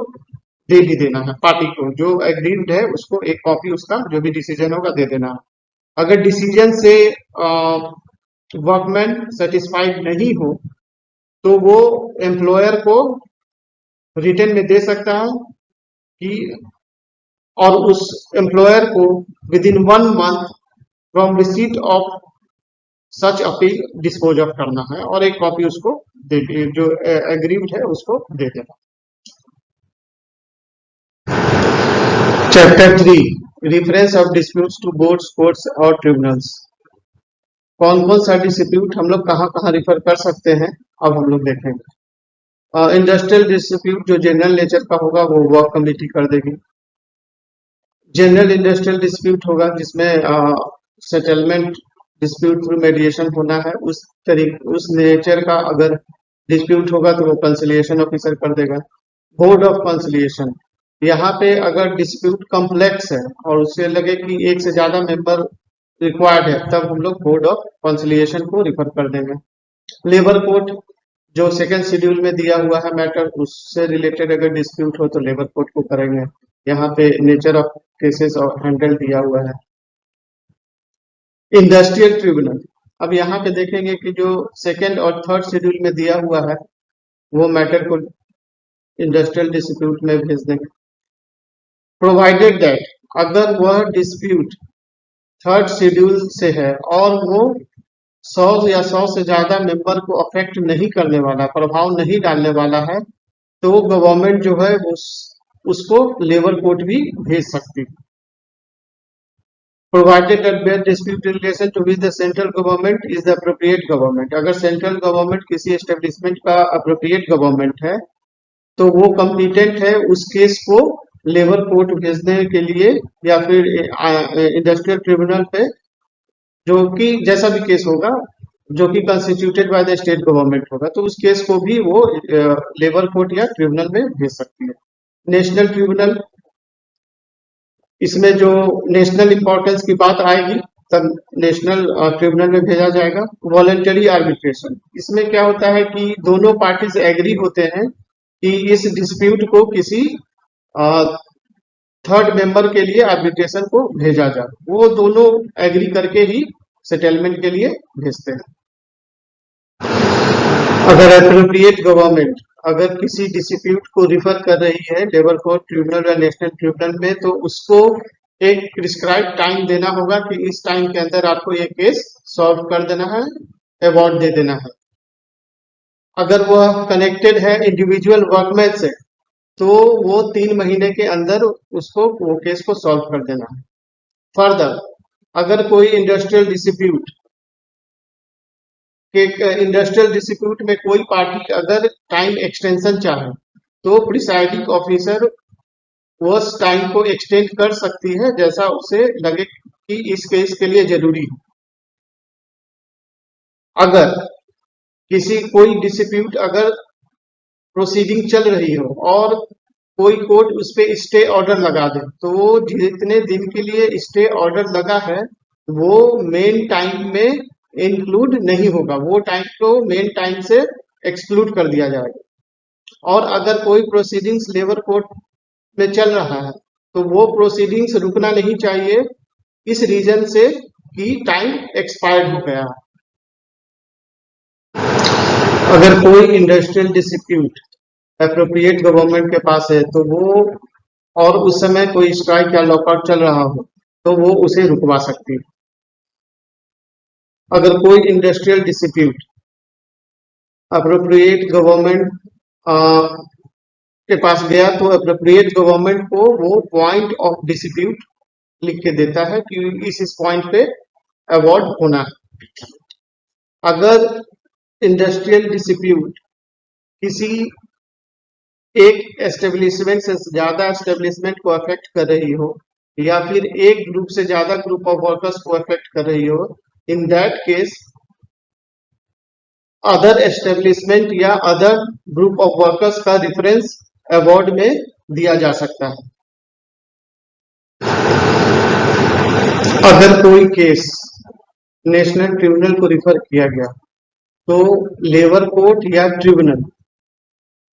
दे भी देना है पार्टी को, जो एग्रीड है उसको एक कॉपी उसका जो भी डिसीजन होगा दे देना है। अगर डिसीजन से वर्कमैन सेटिस्फाइड नहीं हो तो वो एम्प्लॉयर को रिटर्न में दे सकता है कि, और उस एम्प्लॉयर को with in 1 month from receipt of such appeal dispose of करना है और एक कॉपी उसको दे, जो एग्रीड है उसको दे देना। Chapter 3 reference of disputes to boards, courts और ट्रिब्यूनल्स। कौन कौन सा डिस्प्यूट हम लोग कहाँ कहाँ रिफर कर सकते हैं, अब हम लोग देखेंगे। इंडस्ट्रियल डिस्प्यूट जो जनरल नेचर का होगा वो वर्क कमेटी कर देगी। जनरल इंडस्ट्रियल डिस्प्यूट होगा जिसमें सेटलमेंट डिस्प्यूट थ्रू मेडिएशन होना है, उस नेचर का अगर डिस्प्यूट होगा तो वो कंसिलिएशन ऑफिसर कर देगा। बोर्ड ऑफ कंसिलिएशन, यहाँ पे अगर डिस्प्यूट कॉम्प्लेक्स है और उससे लगे कि एक से ज्यादा मेंबर रिक्वायर्ड है तब हम लोग बोर्ड ऑफ कंसिलिएशन को रिफर कर देंगे। लेबर कोर्ट जो सेकंड शेड्यूल में दिया हुआ है मैटर, उससे रिलेटेड अगर डिस्प्यूट हो तो लेबर कोर्ट को करेंगे। यहाँ पे नेचर ऑफ केसेस और हैंडल दिया हुआ है। इंडस्ट्रियल ट्रिब्यूनल, अब यहाँ पे देखेंगे कि जो सेकंड और थर्ड शेड्यूल में दिया हुआ है वो मैटर को इंडस्ट्रियल डिस्प्यूट में भेज देंगे, प्रोवाइडेड दैट अगर वह डिस्प्यूट थर्ड शेड्यूल से है और वो 100 या 100 से ज्यादा मेंबर को अफेक्ट नहीं करने वाला, प्रभाव नहीं डालने वाला है, तो गवर्नमेंट जो है उसको लेबर कोर्ट भी भेज सकती है। Provided that where dispute relation to with the central government is the appropriate government, अगर सेंट्रल गवर्नमेंट किसी एस्टेब्लिशमेंट का अप्रोप्रिएट गवर्नमेंट है तो वो कम्पिटेंट है उस केस को लेबर कोर्ट भेजने के लिए या फिर इंडस्ट्रियल ट्रिब्यूनल पे, जो कि जैसा भी केस होगा जो कि constituted by the state government होगा, तो उस केस को भी वो लेबर कोर्ट या ट्रिब्यूनल में भेज सकती है। नेशनल ट्रिब्यूनल, इसमें जो नेशनल इंपॉर्टेंस की बात आएगी तब नेशनल ट्रिब्यूनल में भेजा जाएगा। वॉलंटरी आर्बिट्रेशन, इसमें क्या होता है कि दोनों पार्टीज एग्री होते हैं कि इस डिस्प्यूट को किसी थर्ड मेंबर के लिए आर्बिट्रेशन को भेजा जाए, वो दोनों एग्री करके ही सेटलमेंट के लिए भेजते हैं। अगर एप्रोप्रिएट गवर्नमेंट अगर किसी डिस्प्यूट को रिफर कर रही है लेबर कोर्ट, ट्रिब्यूनल या नेशनल ट्रिब्यूनल में, तो उसको एक प्रिस्क्राइब टाइम देना होगा कि इस टाइम के अंदर आपको ये केस सॉल्व कर देना है, अवार्ड दे देना है। अगर वह कनेक्टेड है इंडिविजुअल वर्कमैन से तो वो 3 महीने के अंदर उसको वो केस को सॉल्व कर देना है। फर्दर, अगर कोई इंडस्ट्रियल डिस्प्यूट में कोई पार्टी अगर टाइम एक्सटेंशन चाहे तो प्रिसाइडिंग ऑफिसर उस टाइम को एक्सटेंड कर सकती है जैसा उसे लगे कि इस केस के लिए जरूरी है। अगर कोई डिस्प्यूट अगर प्रोसीडिंग चल रही हो और कोई कोर्ट उस पे स्टे ऑर्डर लगा दे, तो वो जितने दिन के लिए स्टे ऑर्डर लगा है वो मेन टाइम में इंक्लूड नहीं होगा, वो टाइम को मेन टाइम से एक्सक्लूड कर दिया जाएगा। और अगर कोई प्रोसीडिंग्स लेबर कोर्ट में चल रहा है तो वो प्रोसीडिंग्स रुकना नहीं चाहिए इस रीजन से कि टाइम एक्सपायर्ड हो गया। अगर कोई इंडस्ट्रियल डिस्प्यूट एप्रोप्रिएट गवर्नमेंट के पास है तो वो, और उस समय कोई स्ट्राइक या लॉकआउट चल रहा हो तो वो उसे रुकवा सकती है। अगर कोई इंडस्ट्रियल डिस्प्यूट अप्रोप्रिएट गवर्नमेंट के पास गया तो अप्रोप्रिएट गवर्नमेंट को वो पॉइंट ऑफ डिस्प्यूट लिख के देता है कि इस पॉइंट पे अवार्ड होना है। अगर इंडस्ट्रियल डिस्प्यूट किसी एक एस्टेब्लिशमेंट से ज्यादा एस्टेब्लिशमेंट को अफेक्ट कर रही हो या फिर एक ग्रुप से ज्यादा ग्रुप ऑफ वर्कर्स को अफेक्ट कर रही हो, in that case other establishment या अदर ग्रुप ऑफ वर्कर्स का रेफरेंस अवार्ड में दिया जा सकता है। अगर कोई केस नेशनल ट्रिब्यूनल को रिफर किया गया तो लेबर कोर्ट या ट्रिब्यूनल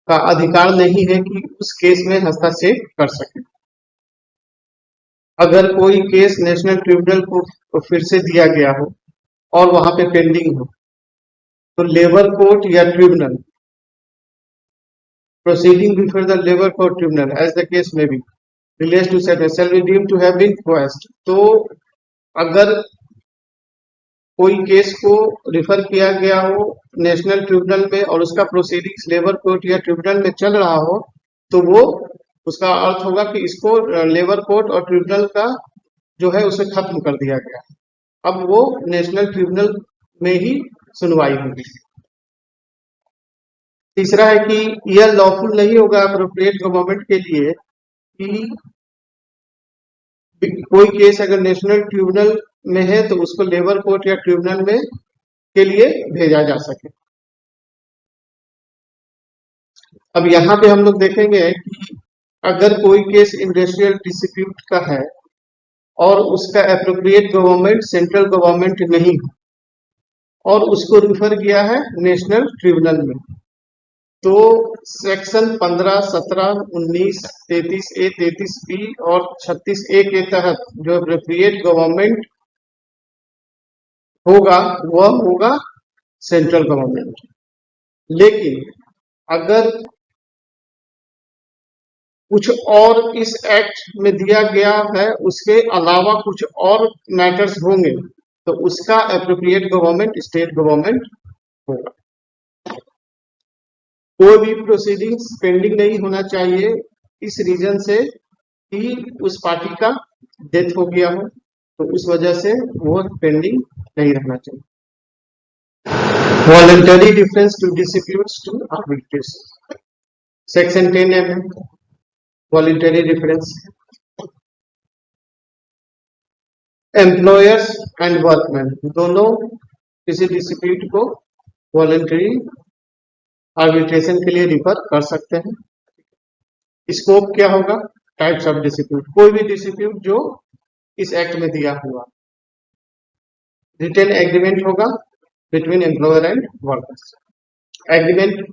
का अधिकार नहीं है कि उस केस में हस्तक्षेप कर सके। अगर कोई केस नेशनल ट्रिब्यूनल को फिर से दिया गया हो और वहां पे पेंडिंग हो तो लेबर कोर्ट या tribunal proceeding before the labor court tribunal as the case may be relates to sentence shall be deemed to have been coerced। तो अगर कोई केस को रिफर किया गया हो नेशनल ट्रिब्यूनल में और उसका प्रोसीडिंग्स लेबर कोर्ट या ट्रिब्यूनल में चल रहा हो तो वो, उसका अर्थ होगा कि इसको लेबर कोर्ट और ट्रिब्यूनल का जो है उसे खत्म कर दिया गया, अब वो नेशनल ट्रिब्यूनल में ही सुनवाई होगी। तीसरा है कि यह लॉफुल नहीं होगा अप्रोप्रिएट गवर्नमेंट के लिए कि कोई केस अगर नेशनल ट्रिब्यूनल में है तो उसको लेबर कोर्ट या ट्रिब्यूनल में के लिए भेजा जा सके। अब यहाँ पे हम लोग देखेंगे कि अगर कोई केस इंडस्ट्रियल डिस्प्यूट का है और उसका एप्रोप्रिएट गवर्नमेंट सेंट्रल गवर्नमेंट नहीं और उसको रिफर किया है नेशनल ट्रिब्यूनल में, तो सेक्शन 15, 17, 19, 33A, 33B और 36A के तहत जो एप्रोप्रिएट गवर्नमेंट होगा वह होगा सेंट्रल गवर्नमेंट। लेकिन अगर कुछ और इस एक्ट में दिया गया है उसके अलावा कुछ और मैटर्स होंगे तो उसका एप्रोप्रिएट गवर्नमेंट स्टेट गवर्नमेंट होगा। कोई भी प्रोसीडिंग्स पेंडिंग नहीं होना चाहिए इस रीजन से कि उस पार्टी का डेथ हो गया हो, तो उस वजह से वो पेंडिंग नहीं रहना चाहिए। Voluntary difference to disputes to arbitration section 10 है voluntary difference. Employers and workman दोनों किसी डिस्प्यूट को वॉलंटरी आर्बिट्रेशन के लिए रिफर कर सकते हैं। स्कोप क्या होगा? टाइप्स ऑफ डिस्प्यूट, कोई भी डिस्प्यूट जो इस एक्ट में दिया हुआ। रिटन एग्रीमेंट होगा between employer and workers. Agreement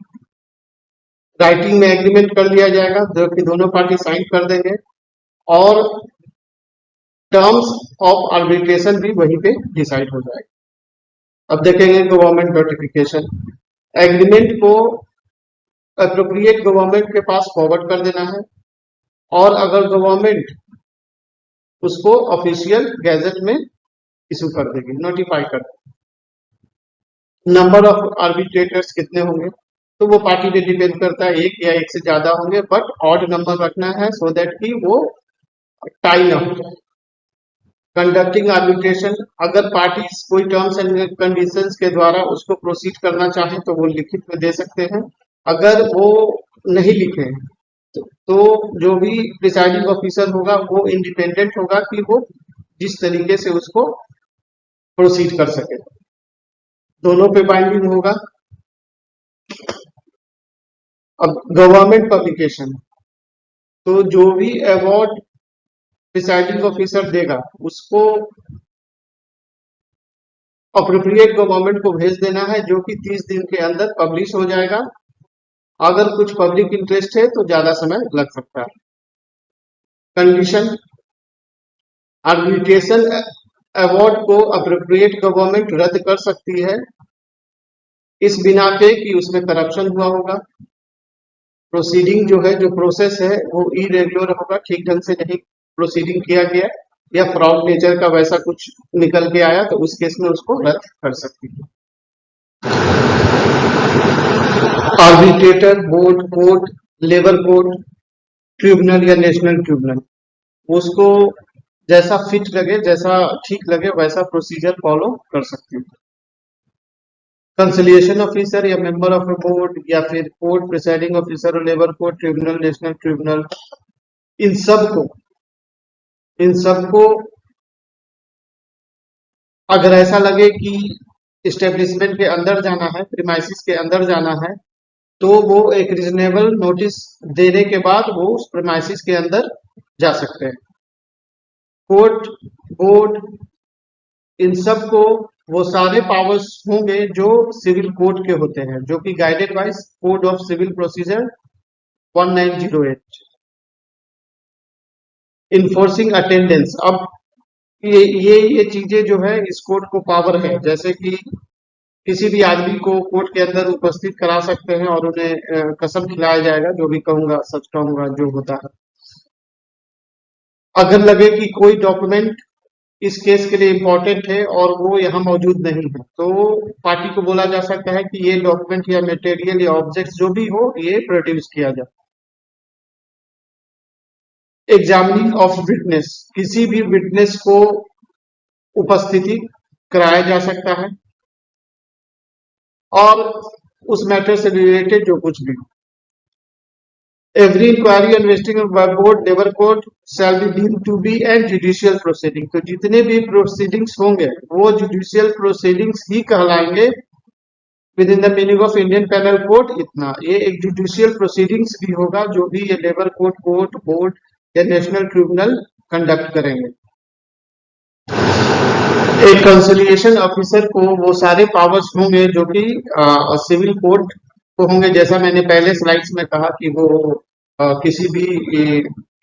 writing में एग्रीमेंट कर दिया जाएगा जो कि दोनों पार्टी साइन कर देंगे और टर्म्स ऑफ आर्बिट्रेशन भी वहीं पे डिसाइड हो जाएगा। अब देखेंगे गवर्नमेंट नोटिफिकेशन। एग्रीमेंट को एप्रोप्रिएट गवर्नमेंट के पास फॉरवर्ड कर देना है और अगर गवर्नमेंट उसको ऑफिशियल गैजेट में इशू कर देगी, नोटिफाई कर देगी। नंबर ऑफ आर्बिट्रेटर्स कितने होंगे तो वो पार्टी पे डिपेंड करता है, एक या एक से ज्यादा होंगे, बट ऑड नंबर रखना है सो दैट कि वो टाई ना हो जाए। कंडक्टिंग आर्बिट्रेशन, अगर पार्टी कोई टर्म्स एंड कंडीशंस के द्वारा उसको प्रोसीड करना चाहे तो वो लिखित में दे सकते हैं। अगर वो नहीं लिखे तो जो भी प्रिसाइडिंग ऑफिसर होगा वो इंडिपेंडेंट होगा कि वो जिस तरीके से उसको प्रोसीड कर सके, दोनों पे बाइंडिंग होगा। अब गवर्नमेंट पब्लिकेशन, तो जो भी अवार्ड प्रिसाइडिंग ऑफिसर देगा उसको अप्रोप्रिएट गवर्नमेंट को भेज देना है, जो कि 30 दिन के अंदर पब्लिश हो जाएगा। अगर कुछ पब्लिक इंटरेस्ट है तो ज्यादा समय लग सकता है। कंडीशन, आर्बिट्रेशन अवार्ड को अप्रोप्रिएट गवर्नमेंट रद्द कर सकती है इस बिना पे कि उसमें करप्शन हुआ होगा, प्रोसीडिंग जो है, जो प्रोसेस है वो इरेगुलर होगा, ठीक ढंग से नहीं प्रोसीडिंग किया गया, या फ्रॉड नेचर का वैसा कुछ निकल के आया, तो उस केस में उसको रद्द कर सकती है। Arbitrator, board, court, labour court, tribunal या नेशनल ट्रिब्यूनल, उसको जैसा फिट लगे, जैसा ठीक लगे वैसा प्रोसीजर फॉलो कर सकते हैं। कंसिलिएशन ऑफिसर या मेंबर ऑफ ए बोर्ड या फिर कोर्ट प्रिसाइडिंग ऑफिसर और labour court, tribunal, national tribunal, इन सबको अगर ऐसा लगे कि इस्टेब्लिशमेंट के अंदर जाना है, प्रीमाइसिस के अंदर जाना है, तो वो एक रीजनेबल नोटिस देने के बाद वो उस प्रीमाइसिस के अंदर जा सकते हैं। कोर्ट, बोर्ड, इन सब को वो सारे पावर्स होंगे जो सिविल कोड के होते हैं, जो कि guided by code of civil procedure 1908। Enforcing attendance, अब ये चीजें जो है इस कोर्ट को पावर है, जैसे कि किसी भी आदमी को कोर्ट के अंदर उपस्थित करा सकते हैं और उन्हें कसम खिलाया जाएगा, जो भी कहूंगा सच कहूंगा जो होता है। अगर लगे कि कोई डॉक्यूमेंट इस केस के लिए इम्पोर्टेंट है और वो यहाँ मौजूद नहीं है, तो पार्टी को बोला जा सकता है कि ये डॉक्यूमेंट या मटेरियल या ऑब्जेक्ट जो भी हो ये प्रोड्यूस किया जाए। एग्जामिनिंग ऑफ विटनेस, किसी भी विटनेस को उपस्थिति कराया जा सकता है और उस मैटर से रिलेटेड जो कुछ भी। Every inquiry investigation by board, labour court shall be deemed to be and judicial proceeding, तो जितने भी प्रोसीडिंग्स होंगे वो जुडिशियल प्रोसीडिंग्स ही कहलाएंगे within the meaning of Indian penal code. इतना ये एक जुडिशियल प्रोसीडिंग्स भी होगा जो भी ये लेबर कोर्ट, बोर्ड या नेशनल ट्रिब्यूनल कंडक्ट करेंगे। एक कंसिलिएशन ऑफिसर को वो सारे पावर्स होंगे जो कि सिविल कोर्ट को होंगे, जैसा मैंने पहले स्लाइड्स में कहा कि वो किसी भी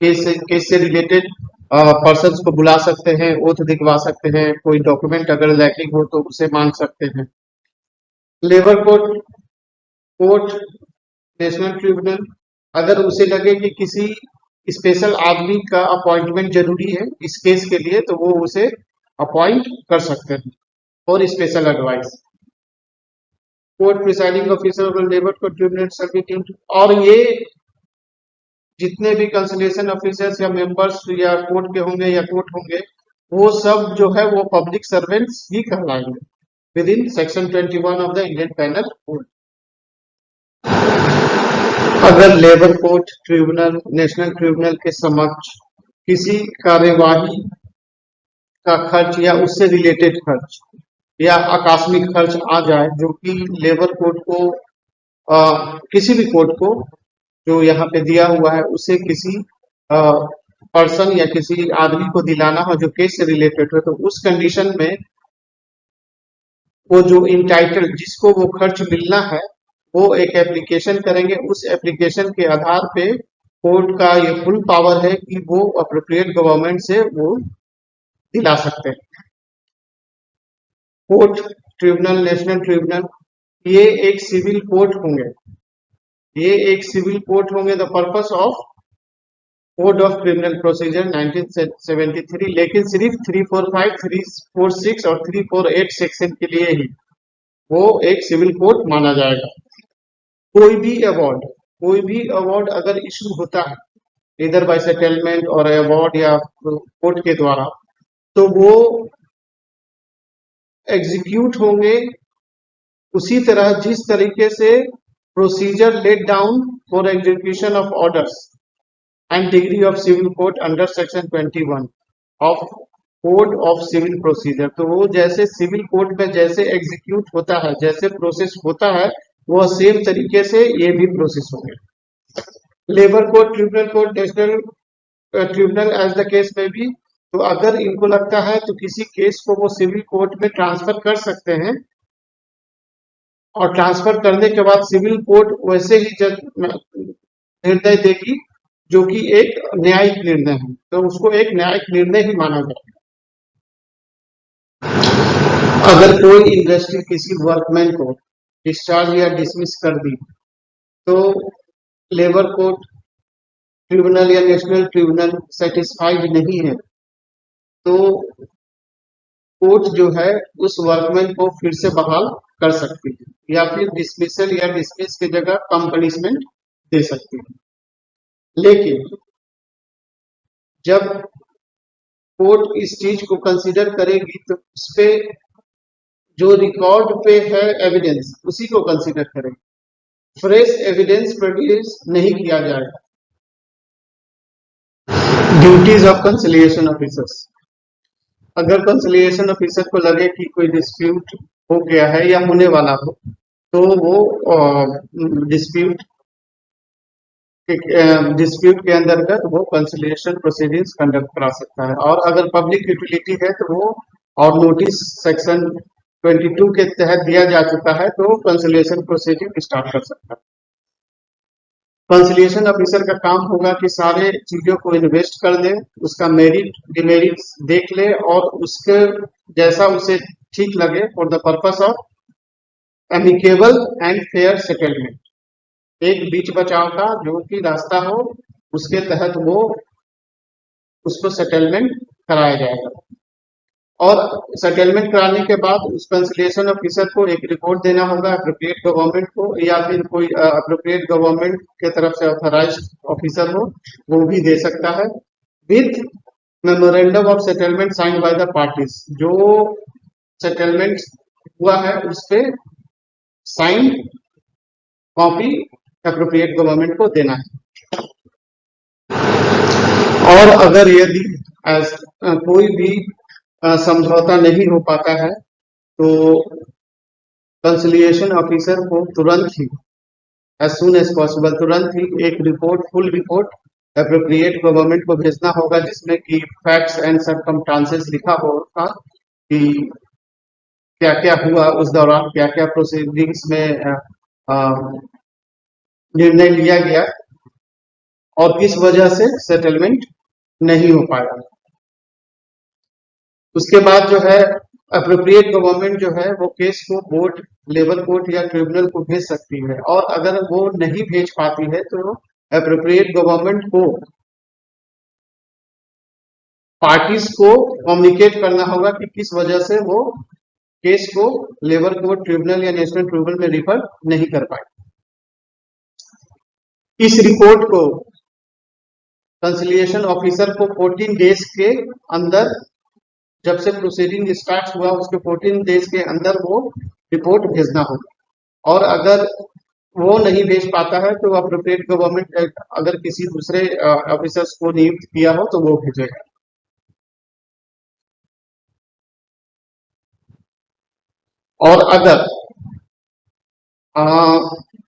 केस से रिलेटेड पर्सन्स को बुला सकते हैं, ओथ दिखवा सकते हैं, कोई डॉक्यूमेंट अगर लैकिंग हो तो उसे मांग सकते हैं। लेबर कोर्ट, नेशनल ट्रिब्यूनल, अगर उसे लगे कि किसी स्पेशल आदमी का अपॉइंटमेंट जरूरी है इस केस के लिए, तो वो उसे अपॉइंट कर सकते हैं और special advice. Court presiding officer और लेबर कोर्ट ट्रिब्यूनल सर्विस, और ये जितने भी कंसलेशन ऑफिसर्स या मेंबर्स या कोर्ट के होंगे या कोर्ट होंगे, वो सब जो है वो पब्लिक सर्वेंट्स ही कहलाएंगे within section 21 of the Indian penal code. अगर labour court, tribunal, national tribunal के समक्ष किसी कार्यवाही का खर्च या उससे रिलेटेड खर्च या आकस्मिक खर्च आ जाए, जो कि लेबर कोर्ट को किसी भी कोर्ट को जो यहाँ पे दिया हुआ है उसे किसी पर्सन या किसी आदमी को दिलाना हो जो केस से रिलेटेड हो, तो उस कंडीशन में वो जो इंटाइटल जिसको वो खर्च मिलना है वो एक एप्लीकेशन करेंगे। उस एप्लीकेशन के आधार पे कोर्ट का ये फुल पावर है कि वो अप्रोप्रिएट गवर्नमेंट से वो दिला सकते हैं। कोर्ट, ट्रिब्यूनल, नेशनल ट्रिब्यूनल, ये एक सिविल कोर्ट होंगे, ये एक सिविल कोर्ट होंगे the purpose of code of criminal procedure 1973, लेकिन सिर्फ 345, 346 और 348 सेक्शन के लिए ही वो एक सिविल कोर्ट माना जाएगा। कोई भी अवार्ड अगर इशू होता है इधर बाय सेटलमेंट और अवार्ड या कोर्ट के द्वारा, तो वो एग्जीक्यूट होंगे उसी तरह जिस तरीके से procedure laid down for execution of orders and decree of civil court under section 21 of code of civil procedure, तो वो जैसे सिविल कोर्ट में जैसे एग्जीक्यूट होता है, जैसे प्रोसेस होता है, वो सेम तरीके से ये भी प्रोसेस होंगे। Labour court, tribunal court, national tribunal as the case में भी। तो अगर इनको लगता है तो किसी केस को वो सिविल कोर्ट में ट्रांसफर कर सकते हैं, और ट्रांसफर करने के बाद सिविल कोर्ट वैसे ही निर्णय देगी जो कि एक न्यायिक निर्णय है, तो उसको एक न्यायिक निर्णय ही माना जाएगा। अगर कोई इंडस्ट्री किसी वर्कमैन को डिस्चार्ज या डिसमिस कर दी, तो लेबर कोर्ट, ट्रिब्यूनल या नेशनल ट्रिब्यूनल सेटिस्फाइड नहीं है, तो कोर्ट जो है उस वर्कमैन को फिर से बहाल कर सकती है, या फिर डिसमिसल या डिसमिस की जगह कम पनिशमेंट दे सकती है। लेकिन जब कोर्ट इस चीज को कंसीडर करेगी तो उस पे जो रिकॉर्ड पे है एविडेंस, उसी को कंसीडर करेगी, फ्रेश एविडेंस प्रोड्यूस नहीं किया जाएगा। Duties of conciliation officers. अगर कंसिलिएशन ऑफिसर को लगे कि कोई डिस्प्यूट हो गया है या होने वाला हो, तो वो डिस्प्यूट के अंतर्गत वो कंसिलिएशन प्रोसीडिंग्स कंडक्ट करा सकता है। और अगर पब्लिक यूटिलिटी है तो वो, और नोटिस सेक्शन 22 के तहत दिया जा चुका है, तो कंसिलिएशन प्रोसीडिंग स्टार्ट कर सकता है। कंसिलिएशन ऑफिसर का काम होगा कि सारे चीजों को इन्वेस्ट कर दे, उसका मेरिट डिमेरिट देख ले, और उसके जैसा उसे ठीक लगे for the purpose of amicable and fair settlement, एक बीच बचाव का जो कि रास्ता हो, उसके तहत वो उसको सेटलमेंट कराया जाएगा। और सेटलमेंट कराने के बाद उस कंसिलिएशन ऑफिसर को एक रिपोर्ट देना होगा अप्रोप्रिएट गवर्नमेंट को, या फिर कोई अप्रोप्रिएट गवर्नमेंट के तरफ से ऑथराइज्ड ऑफिसर हो, वो भी दे सकता है, with memorandum of settlement sign by the parties. जो सेटलमेंट हुआ है उस पे साइन कॉपी अप्रोप्रिएट गवर्नमेंट को देना है। और अगर यदि कोई भी समझौता नहीं हो पाता है, तो कंसिलिएशन ऑफिसर को तुरंत ही, एज सुन एज पॉसिबल, तुरंत ही एक report, full report appropriate government को भेजना होगा, जिसमें कि फैक्ट्स एंड सर्कमस्टांसेस लिखा होगा कि क्या क्या हुआ उस दौरान, क्या क्या प्रोसीडिंग्स में निर्णय लिया गया, और किस वजह से सेटलमेंट नहीं हो पाया। उसके बाद जो है अप्रोप्रिएट गवर्नमेंट जो है वो केस को बोर्ड, लेबर कोर्ट या ट्रिब्यूनल को भेज सकती है, और अगर वो नहीं भेज पाती है तो अप्रोप्रिएट गवर्नमेंट को पार्टीज को कम्युनिकेट करना होगा कि किस वजह से वो केस को लेबर कोर्ट, ट्रिब्यूनल या नेशनल ट्रिब्यूनल में रिफर नहीं कर पाए। इस रिपोर्ट को कंसिलिएशन ऑफिसर को 14 डेज के अंदर, जब से प्रोसीडिंग स्टार्ट हुआ उसके 14 डेज के अंदर वो रिपोर्ट भेजना होगा। और अगर वो नहीं भेज पाता है तो अप्रोप्रिएट गवर्नमेंट अगर किसी दूसरे ऑफिसर्स को नियुक्त किया हो तो वो भेजेगा। और अगर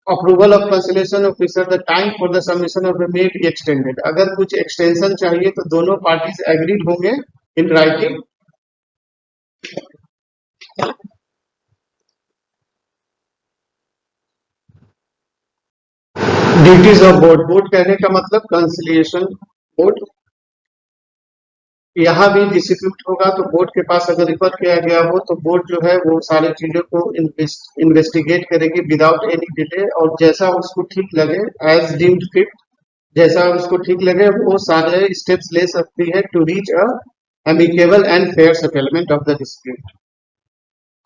approval of conciliation officer, the time for the submission of the may be extended, अगर कुछ एक्सटेंशन चाहिए तो दोनों पार्टीज एग्रीड होंगे in writing. Duties of board. Board कहने का मतलब कंसिलिएशन बोर्ड। यहाँ भी डिस्प्यूट होगा तो बोर्ड के पास अगर रिफर किया गया हो तो बोर्ड जो है वो सारी चीजों को इन्वेस्टिगेट करेगी विदाउट एनी डिले, और जैसा उसको ठीक लगे, एज डीम्ड फिट, जैसा उसको ठीक लगे वो सारे स्टेप्स ले सकती है to reach a amicable and fair settlement of the dispute.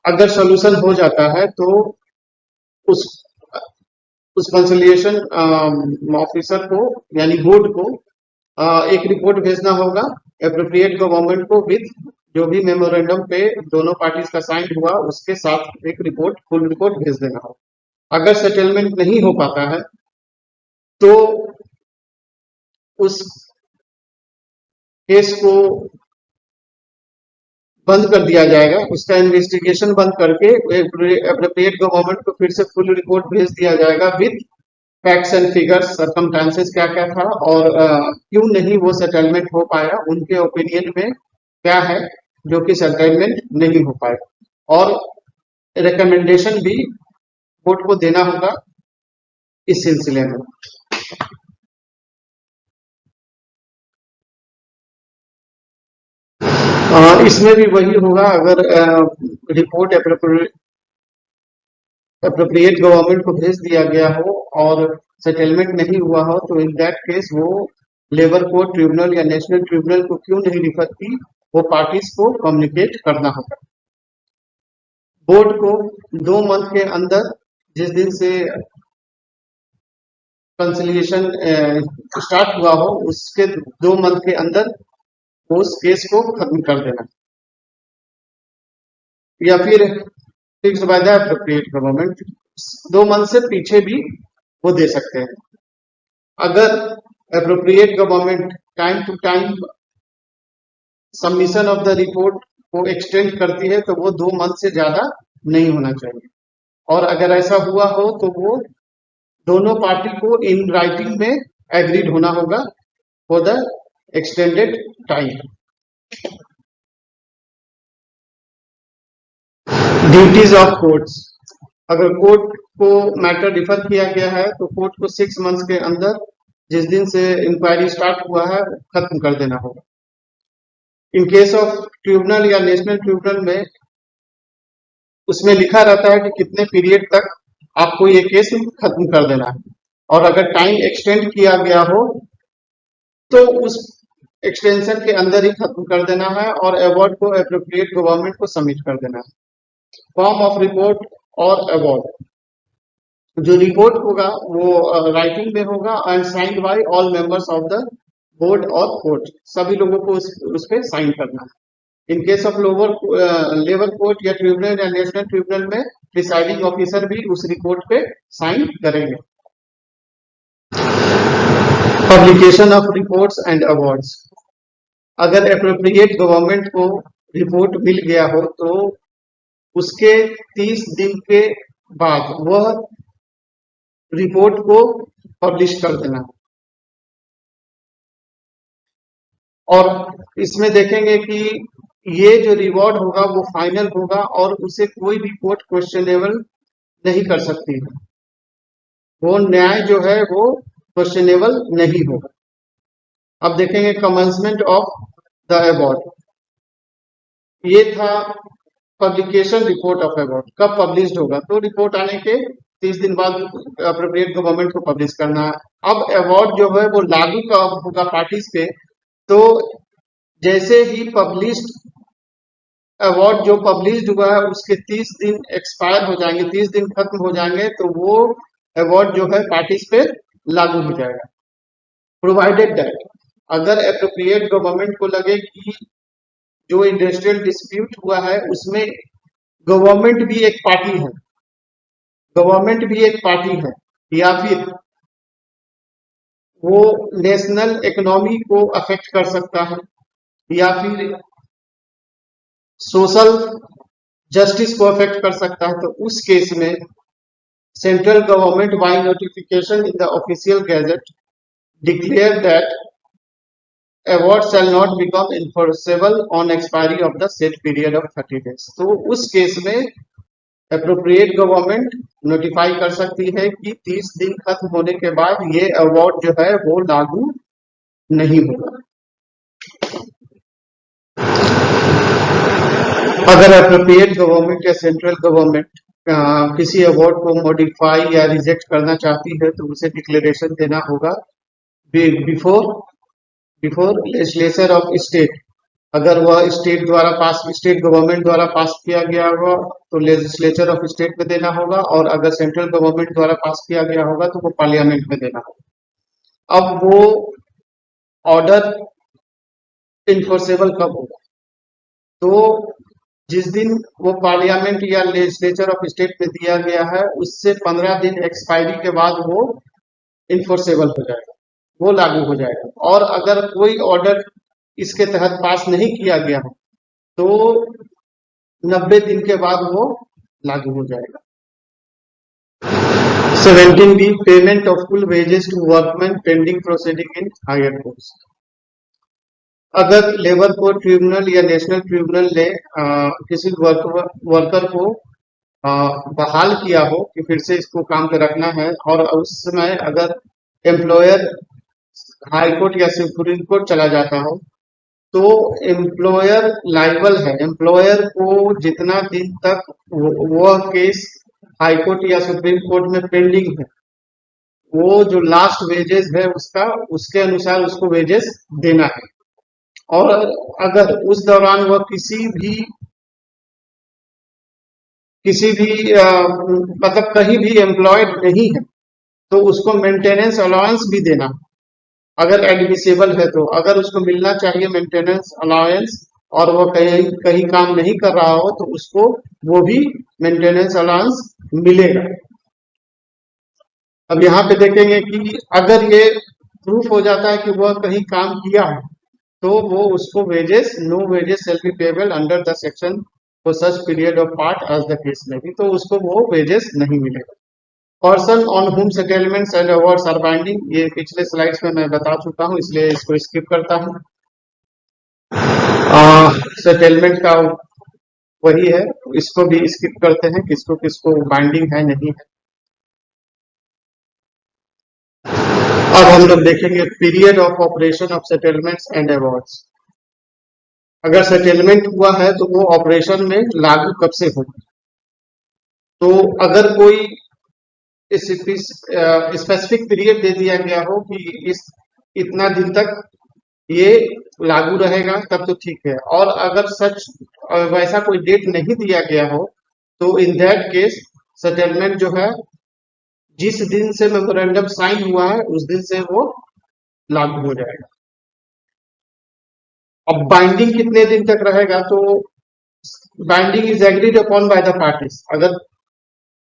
अगर सोल्यूशन हो जाता है तो उस कंसिलिएशन ऑफिसर को यानी बोर्ड को एक रिपोर्ट भेजना होगा एप्रोप्रिएट गवर्नमेंट को, विद जो भी मेमोरेंडम पे दोनों पार्टीज का साइन हुआ उसके साथ एक रिपोर्ट, फुल रिपोर्ट भेज देना होगा। अगर सेटलमेंट नहीं हो पाता है तो उस केस को बंद कर दिया जाएगा, उसका इन्वेस्टिगेशन बंद करके एप्रोप्रिएट गवर्नमेंट को फिर से फुल रिपोर्ट भेज दिया जाएगा with facts and figures, circumstances क्या क्या था और क्यों नहीं वो सेटलमेंट हो पाया, उनके ओपिनियन में क्या है जो कि सेटलमेंट नहीं हो पाया, और रिकमेंडेशन भी कोर्ट को देना होगा इस सिलसिले में। इसमें भी वही होगा, अगर रिपोर्ट अप्रोप्रिएट गवर्नमेंट को भेज दिया गया हो और सेटलमेंट नहीं हुआ हो, तो इन दैट केस वो लेबर कोर्ट ट्रिब्यूनल या नेशनल ट्रिब्यूनल को क्यों नहीं रिफर की, वो पार्टीज को कम्युनिकेट करना होगा। बोर्ड को 2 मंथ के अंदर, जिस दिन से कंसिलिएशन स्टार्ट हुआ हो, उसके 2 मंथ के अंदर उस केस को खत्म कर देना, या फिर fix by the appropriate government. 2 month से पीछे भी वो दे सकते हैं। अगर appropriate government time to time submission of the report को एक्सटेंड करती है, तो वो 2 मंथ से ज्यादा नहीं होना चाहिए, और अगर ऐसा हुआ हो तो वो दोनों पार्टी को इन राइटिंग में एग्रीड होना होगा for the extended time. Duties of courts, अगर कोर्ट को मैटर रिफर किया गया है तो कोर्ट को 6 मंथ्स के अंदर, जिस दिन से इंक्वायरी स्टार्ट हुआ है, खत्म कर देना होगा। इन केस ऑफ ट्रिब्यूनल या नेशनल ट्रिब्यूनल में उसमें लिखा रहता है कि कितने पीरियड तक आपको ये केस खत्म कर देना है, और अगर टाइम एक्सटेंड किया गया हो तो उस एक्सटेंशन के अंदर ही खत्म कर देना है, और अवार्ड को एप्रोप्रिएट गवर्नमेंट को सबमिट कर देना है। फॉर्म ऑफ रिपोर्ट और अवार्ड, जो रिपोर्ट होगा वो राइटिंग में होगा and signed by all members of the board और कोर्ट, सभी लोगों को उस पे साइन करना है। In case of labour court या ट्रिब्यूनल या नेशनल ट्रिब्यूनल में प्रिसाइडिंग ऑफिसर भी उस रिपोर्ट पे साइन करेंगे। Publication of reports and awards, अगर एप्रोप्रिएट गवर्नमेंट को रिपोर्ट मिल गया हो तो उसके 30 दिन के बाद वह रिपोर्ट को पब्लिश कर देना, और इसमें देखेंगे कि ये जो रिवॉर्ड होगा वो फाइनल होगा और उसे कोई भी कोर्ट क्वेश्चनेबल नहीं कर सकती है, वो न्याय जो है वो क्वेश्चनेबल नहीं होगा। अब देखेंगे कमेंसमेंट ऑफ द अवार्ड, ये था पब्लिकेशन रिपोर्ट ऑफ अवार्ड, कब पब्लिश होगा, तो रिपोर्ट आने के 30 दिन बाद अप्रोप्रिएट गवर्नमेंट को पब्लिश करना है। अब अवार्ड जो है वो लागू कब होगा पार्टीज पे, तो जैसे ही पब्लिश्ड अवार्ड जो पब्लिश हुआ है उसके 30 दिन एक्सपायर हो जाएंगे, 30 दिन खत्म हो जाएंगे, तो वो अवार्ड जो है पार्टीज पे लागू हो जाएगा, प्रोवाइडेड दैट अगर एप्रोप्रिएट गवर्नमेंट को लगे कि जो इंडस्ट्रियल डिस्प्यूट हुआ है उसमें गवर्नमेंट भी एक पार्टी है, गवर्नमेंट भी एक पार्टी है, या फिर वो नेशनल इकोनॉमी को अफेक्ट कर सकता है, या फिर सोशल जस्टिस को अफेक्ट कर सकता है, तो उस केस में central government by notification in the official gazette declare that award shall not become enforceable on expiry of the set period of 30 days। तो उस केस में अप्रोप्रिएट गवर्नमेंट नोटिफाई कर सकती है कि 30 दिन खत्म होने के बाद ये अवार्ड जो है वो लागू नहीं होगा। अगर अप्रोप्रिएट गवर्नमेंट या सेंट्रल गवर्नमेंट किसी अवार्ड को मॉडिफाई या रिजेक्ट करना चाहती है तो उसे डिक्लेरेशन देना होगा बिफोर लेजिस्लेचर ऑफ स्टेट। अगर वह स्टेट गवर्नमेंट द्वारा पास किया गया होगा तो लेजिस्लेचर ऑफ स्टेट में देना होगा, और अगर सेंट्रल गवर्नमेंट द्वारा पास किया गया होगा तो वो पार्लियामेंट में देना होगा। अब वो ऑर्डर इन्फोर्सेबल कब होगा, तो जिस दिन वो पार्लियामेंट या लेजिस्लेचर ऑफ स्टेट में दिया गया है उससे 15 दिन एक्सपायरी के बाद वो इन्फोर्सेबल हो जाएगा, वो लागू हो जाएगा। और अगर कोई ऑर्डर इसके तहत पास नहीं किया गया हो तो 90 दिन के बाद वो लागू हो जाएगा। 17B payment of full wages to workman pending proceeding in higher courts. अगर लेबर कोर्ट ट्रिब्यूनल या नेशनल ट्रिब्यूनल ने किसी वर्कर को बहाल किया हो कि फिर से इसको काम पे रखना है, और उस समय अगर एम्प्लॉयर हाई कोर्ट या सुप्रीम कोर्ट चला जाता हो, तो एम्प्लॉयर लाइबल है। एम्प्लॉयर को जितना दिन तक वह केस हाई कोर्ट या सुप्रीम कोर्ट में पेंडिंग है, वो जो लास्ट वेजेस है उसका, उसके अनुसार उसको वेजेस देना है। और अगर उस दौरान वह किसी भी मतलब कहीं भी एम्प्लॉयड नहीं है, तो उसको मेंटेनेंस अलाउंस भी देना, अगर एडमिसेबल है तो। अगर उसको मिलना चाहिए मेंटेनेंस अलाउंस और वो कहीं कहीं काम नहीं कर रहा हो, तो उसको वो भी मेंटेनेंस अलाउंस मिलेगा। अब यहाँ पे देखेंगे कि अगर ये प्रूफ हो जाता है कि वह कहीं काम किया है, तो वो उसको wages, no wages shall be payable under the section for such period of part as the case में भी, तो उसको वो वेजेस नहीं मिलेगा। Person on whom settlements and awards are binding, ये पिछले स्लाइड्स में मैं बता चुका हूँ, इसलिए इसको स्किप करता हूँ। सेटलमेंट का वही है, इसको भी स्किप करते हैं, किसको किसको बाइंडिंग है नहीं है। अब हम लोग देखेंगे period of operation of settlements and awards. अगर सेटलमेंट हुआ है तो वो ऑपरेशन में लागू कब से होगा? तो अगर कोई स्पेसिफिक पीरियड दे दिया गया हो कि इस इतना दिन तक ये लागू रहेगा, तब तो ठीक है। और अगर सच वैसा कोई डेट नहीं दिया गया हो, तो इन दैट केस सेटलमेंट जो है, जिस दिन से मेमोरेंडम साइन हुआ है उस दिन से वो लागू हो जाएगा। अब बाइंडिंग कितने दिन तक रहेगा? तो binding is agreed upon bye the parties. अगर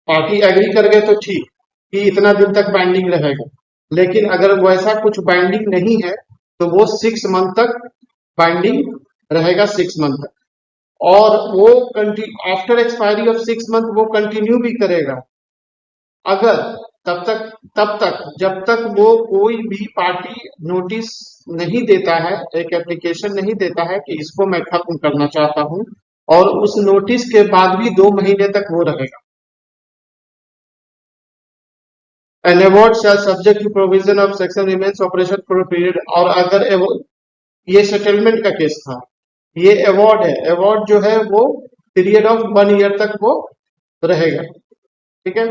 पार्टी एग्री कर गए तो ठीक कि इतना दिन तक बाइंडिंग रहेगा, लेकिन अगर वैसा कुछ बाइंडिंग नहीं है, तो वो 6 मंथ तक बाइंडिंग रहेगा, 6 मंथ तक। और वो आफ्टर एक्सपायरी ऑफ 6 मंथ वो कंटिन्यू भी करेगा, अगर तब तक जब तक वो कोई भी पार्टी नोटिस नहीं देता है, एक एप्लीकेशन नहीं देता है कि इसको मैं खत्म करना चाहता हूं, और उस नोटिस के बाद भी 2 महीने तक वो रहेगा। An award shall subject to provision of section remains operation for a period। और अगर ये सेटलमेंट का केस था, ये अवार्ड है, अवार्ड जो है वो पीरियड ऑफ 1 ईयर तक वो रहेगा, ठीक है।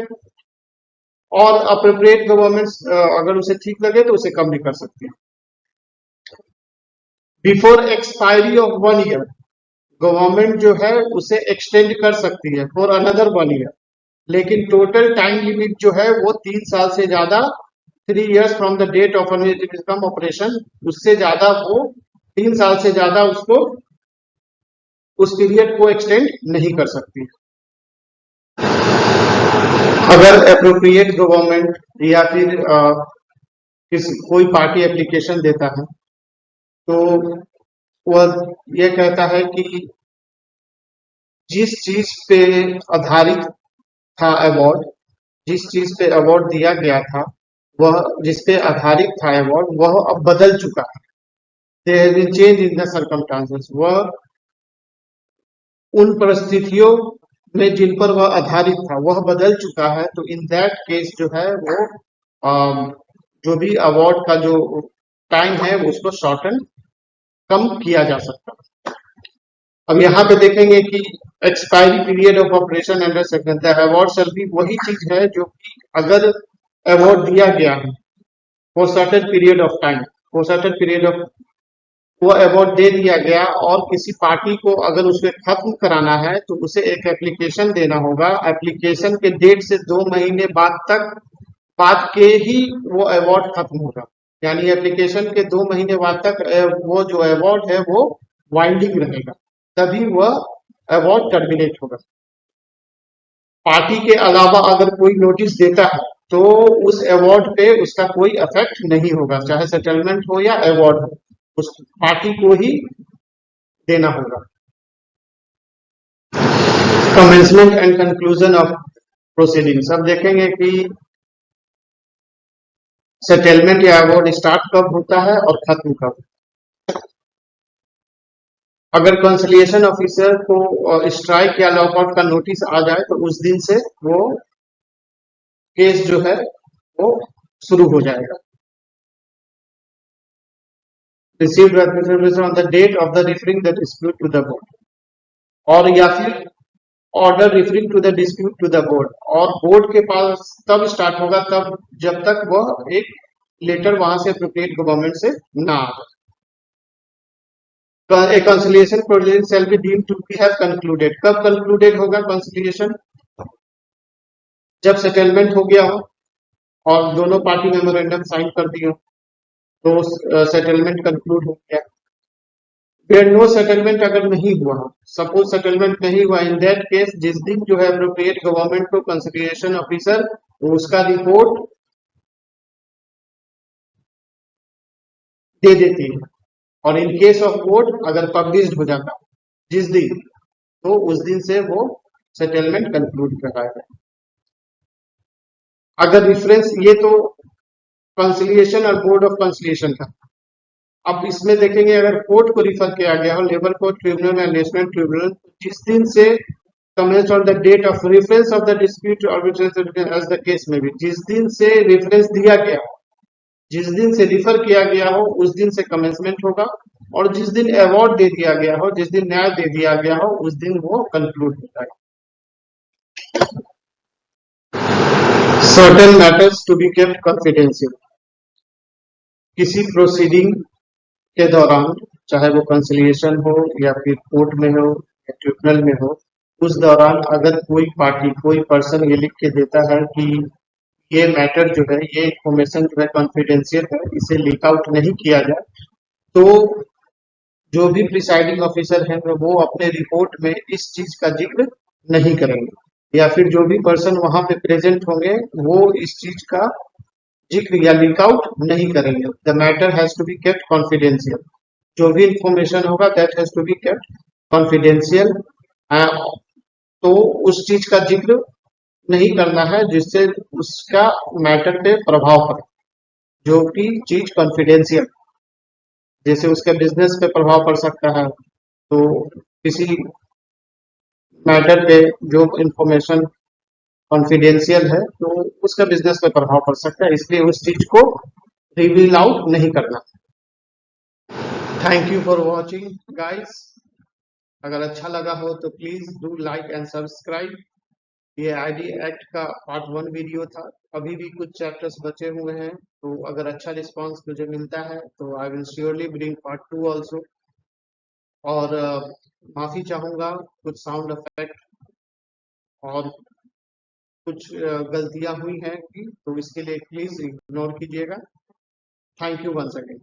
और अप्रोप्रिएट गवर्नमेंट अगर उसे ठीक लगे तो उसे कम भी कर सकती है। Before expiry of 1 year government जो है उसे एक्सटेंड कर सकती है फॉर अनदर 1 ईयर, लेकिन टोटल टाइम लिमिट जो है वो 3 साल से ज्यादा, 3 years from the date of become operation, उससे ज्यादा वो 3 साल से ज्यादा उसको उस पीरियड को एक्सटेंड नहीं कर सकती। अगर अप्रोप्रिएट गवर्नमेंट या फिर कोई पार्टी एप्लीकेशन देता है, तो वह यह कहता है कि जिस चीज पे आधारित था अवार्ड, जिस चीज पे अवार्ड दिया गया था, वह जिस पे आधारित था अवार्ड, वह अब बदल चुका है। There has been change in the circumstances, वह उन परिस्थितियों में जिन पर वह आधारित था वह बदल चुका है। तो इन दैट केस जो है वो जो भी अवार्ड का जो टाइम है उसको शॉर्टन, कम किया जा सकता है। अब यहाँ पे देखेंगे कि expiry period of operation under section, the award shall be, वही चीज है जो कि अगर अवार्ड दिया गया है for certain period of time, for certain period of, वो अवार्ड दे दिया गया, और किसी पार्टी को अगर उसे खत्म कराना है तो उसे एक एप्लीकेशन देना होगा। एप्लीकेशन के डेट से 2 महीने बाद के ही वो अवार्ड खत्म होगा, यानी एप्लीकेशन के 2 महीने बाद तक वो जो अवार्ड है वो वाइंडिंग रहेगा, तभी वह अवार्ड टर्मिनेट होगा। पार्टी के अलावा अगर कोई नोटिस देता है तो उस अवार्ड पे उसका कोई इफेक्ट नहीं होगा, चाहे सेटलमेंट हो या अवार्ड हो, उस पार्टी को ही देना होगा। Commencement and conclusion of proceedings. अब देखेंगे कि सेटलमेंट या अवार्ड स्टार्ट कब होता है और खत्म कब। अगर कंसलिएशन ऑफिसर को स्ट्राइक या लॉकआउट का नोटिस आ जाए तो उस दिन से वो केस जो है वो शुरू हो जाएगा। Received representation on the date of the referring the dispute to the board, और या फिर order referring to the dispute to the board, और बोर्ड के पास तब स्टार्ट होगा तब जब तक वह एक लेटर वहां से अप्रोप्रिएट गवर्नमेंट से ना आए। A conciliation proceeding shall be deemed to be have concluded, कब कंक्लूडेड होगा कंसिलिएशन, जब सेटलमेंट हो गया हो और दोनों पार्टी मेमोरेंडम साइन कर दिए हो तो सेटलमेंट कंक्लूड हो गया। फिर नो सेटलमेंट अगर नहीं हुआ, सपोज सेटलमेंट नहीं हुआ, इन दैट केस जिस दिन जो है अप्रोप्रिएट गवर्नमेंट को कंसिलिएशन ऑफिसर उसका रिपोर्ट दे देती है, और इन केस ऑफ कोर्ट अगर पब्लिश्ड हो जाता जिस दिन, तो उस दिन से वो सेटलमेंट कंक्लूड कराएगा। अगर रिफरेंस, ये तो कंसिलिएशन और बोर्ड ऑफ कंसिलिएशन का। अब इसमें देखेंगे अगर कोर्ट को रिफर किया गया हो, लेबर कोर्ट ट्रिब्यूनल या नेशनल ट्रिब्यूनल, जिस दिन से commenced on the date of reference of the dispute arbitration as the case may be, जिस दिन से रेफरेंस दिया गया, जिस दिन से रिफर किया गया हो उस दिन से कमेंसमेंट होगा, और जिस दिन अवार्ड दे दिया गया हो, जिस दिन न्याय दे दिया गया हो उस दिन वो कंक्लूड होता है। Certain matters to be kept confidential, किसी प्रोसीडिंग के दौरान चाहे वो कंसिलिएशन हो या फिर कोर्ट में हो या ट्रिब्यूनल में हो, उस दौरान अगर कोई पार्टी कोई पर्सन ये लिख के देता है कि ये मैटर जो है, ये इंफॉर्मेशन जो है कॉन्फिडेंशियल है, इसे लीक आउट नहीं किया जाए, तो जो भी प्रिसाइडिंग ऑफिसर है वो अपने रिपोर्ट में इस चीज का जिक्र नहीं करेंगे, या फिर जो भी पर्सन वहां पे प्रेजेंट होंगे वो इस चीज का जिक्र या लीक आउट नहीं करेंगे। The matter has to be kept confidential, जो भी इंफॉर्मेशन होगा that has to be kept confidential, तो उस चीज का जिक्र नहीं करना है जिससे उसका मैटर पे प्रभाव पड़े, जो कि चीज कॉन्फिडेंशियल, जैसे उसके बिजनेस पे प्रभाव पड़ सकता है, तो किसी मैटर पे जो इंफॉर्मेशन कॉन्फिडेंशियल है तो उसका बिजनेस पे प्रभाव पड़ सकता है, इसलिए उस चीज को रिवील आउट नहीं करना। Thank you for watching guys, अगर अच्छा लगा हो तो please do like and subscribe. ये आईडी एक्ट का पार्ट 1 वीडियो था, अभी भी कुछ चैप्टर्स बचे हुए हैं, तो अगर अच्छा रिस्पांस मुझे मिलता है तो I will surely bring part 2 also. और माफी चाहूंगा, कुछ साउंड इफेक्ट और कुछ गलतियां हुई हैं, तो इसके लिए प्लीज इग्नोर कीजिएगा। Thank you once again.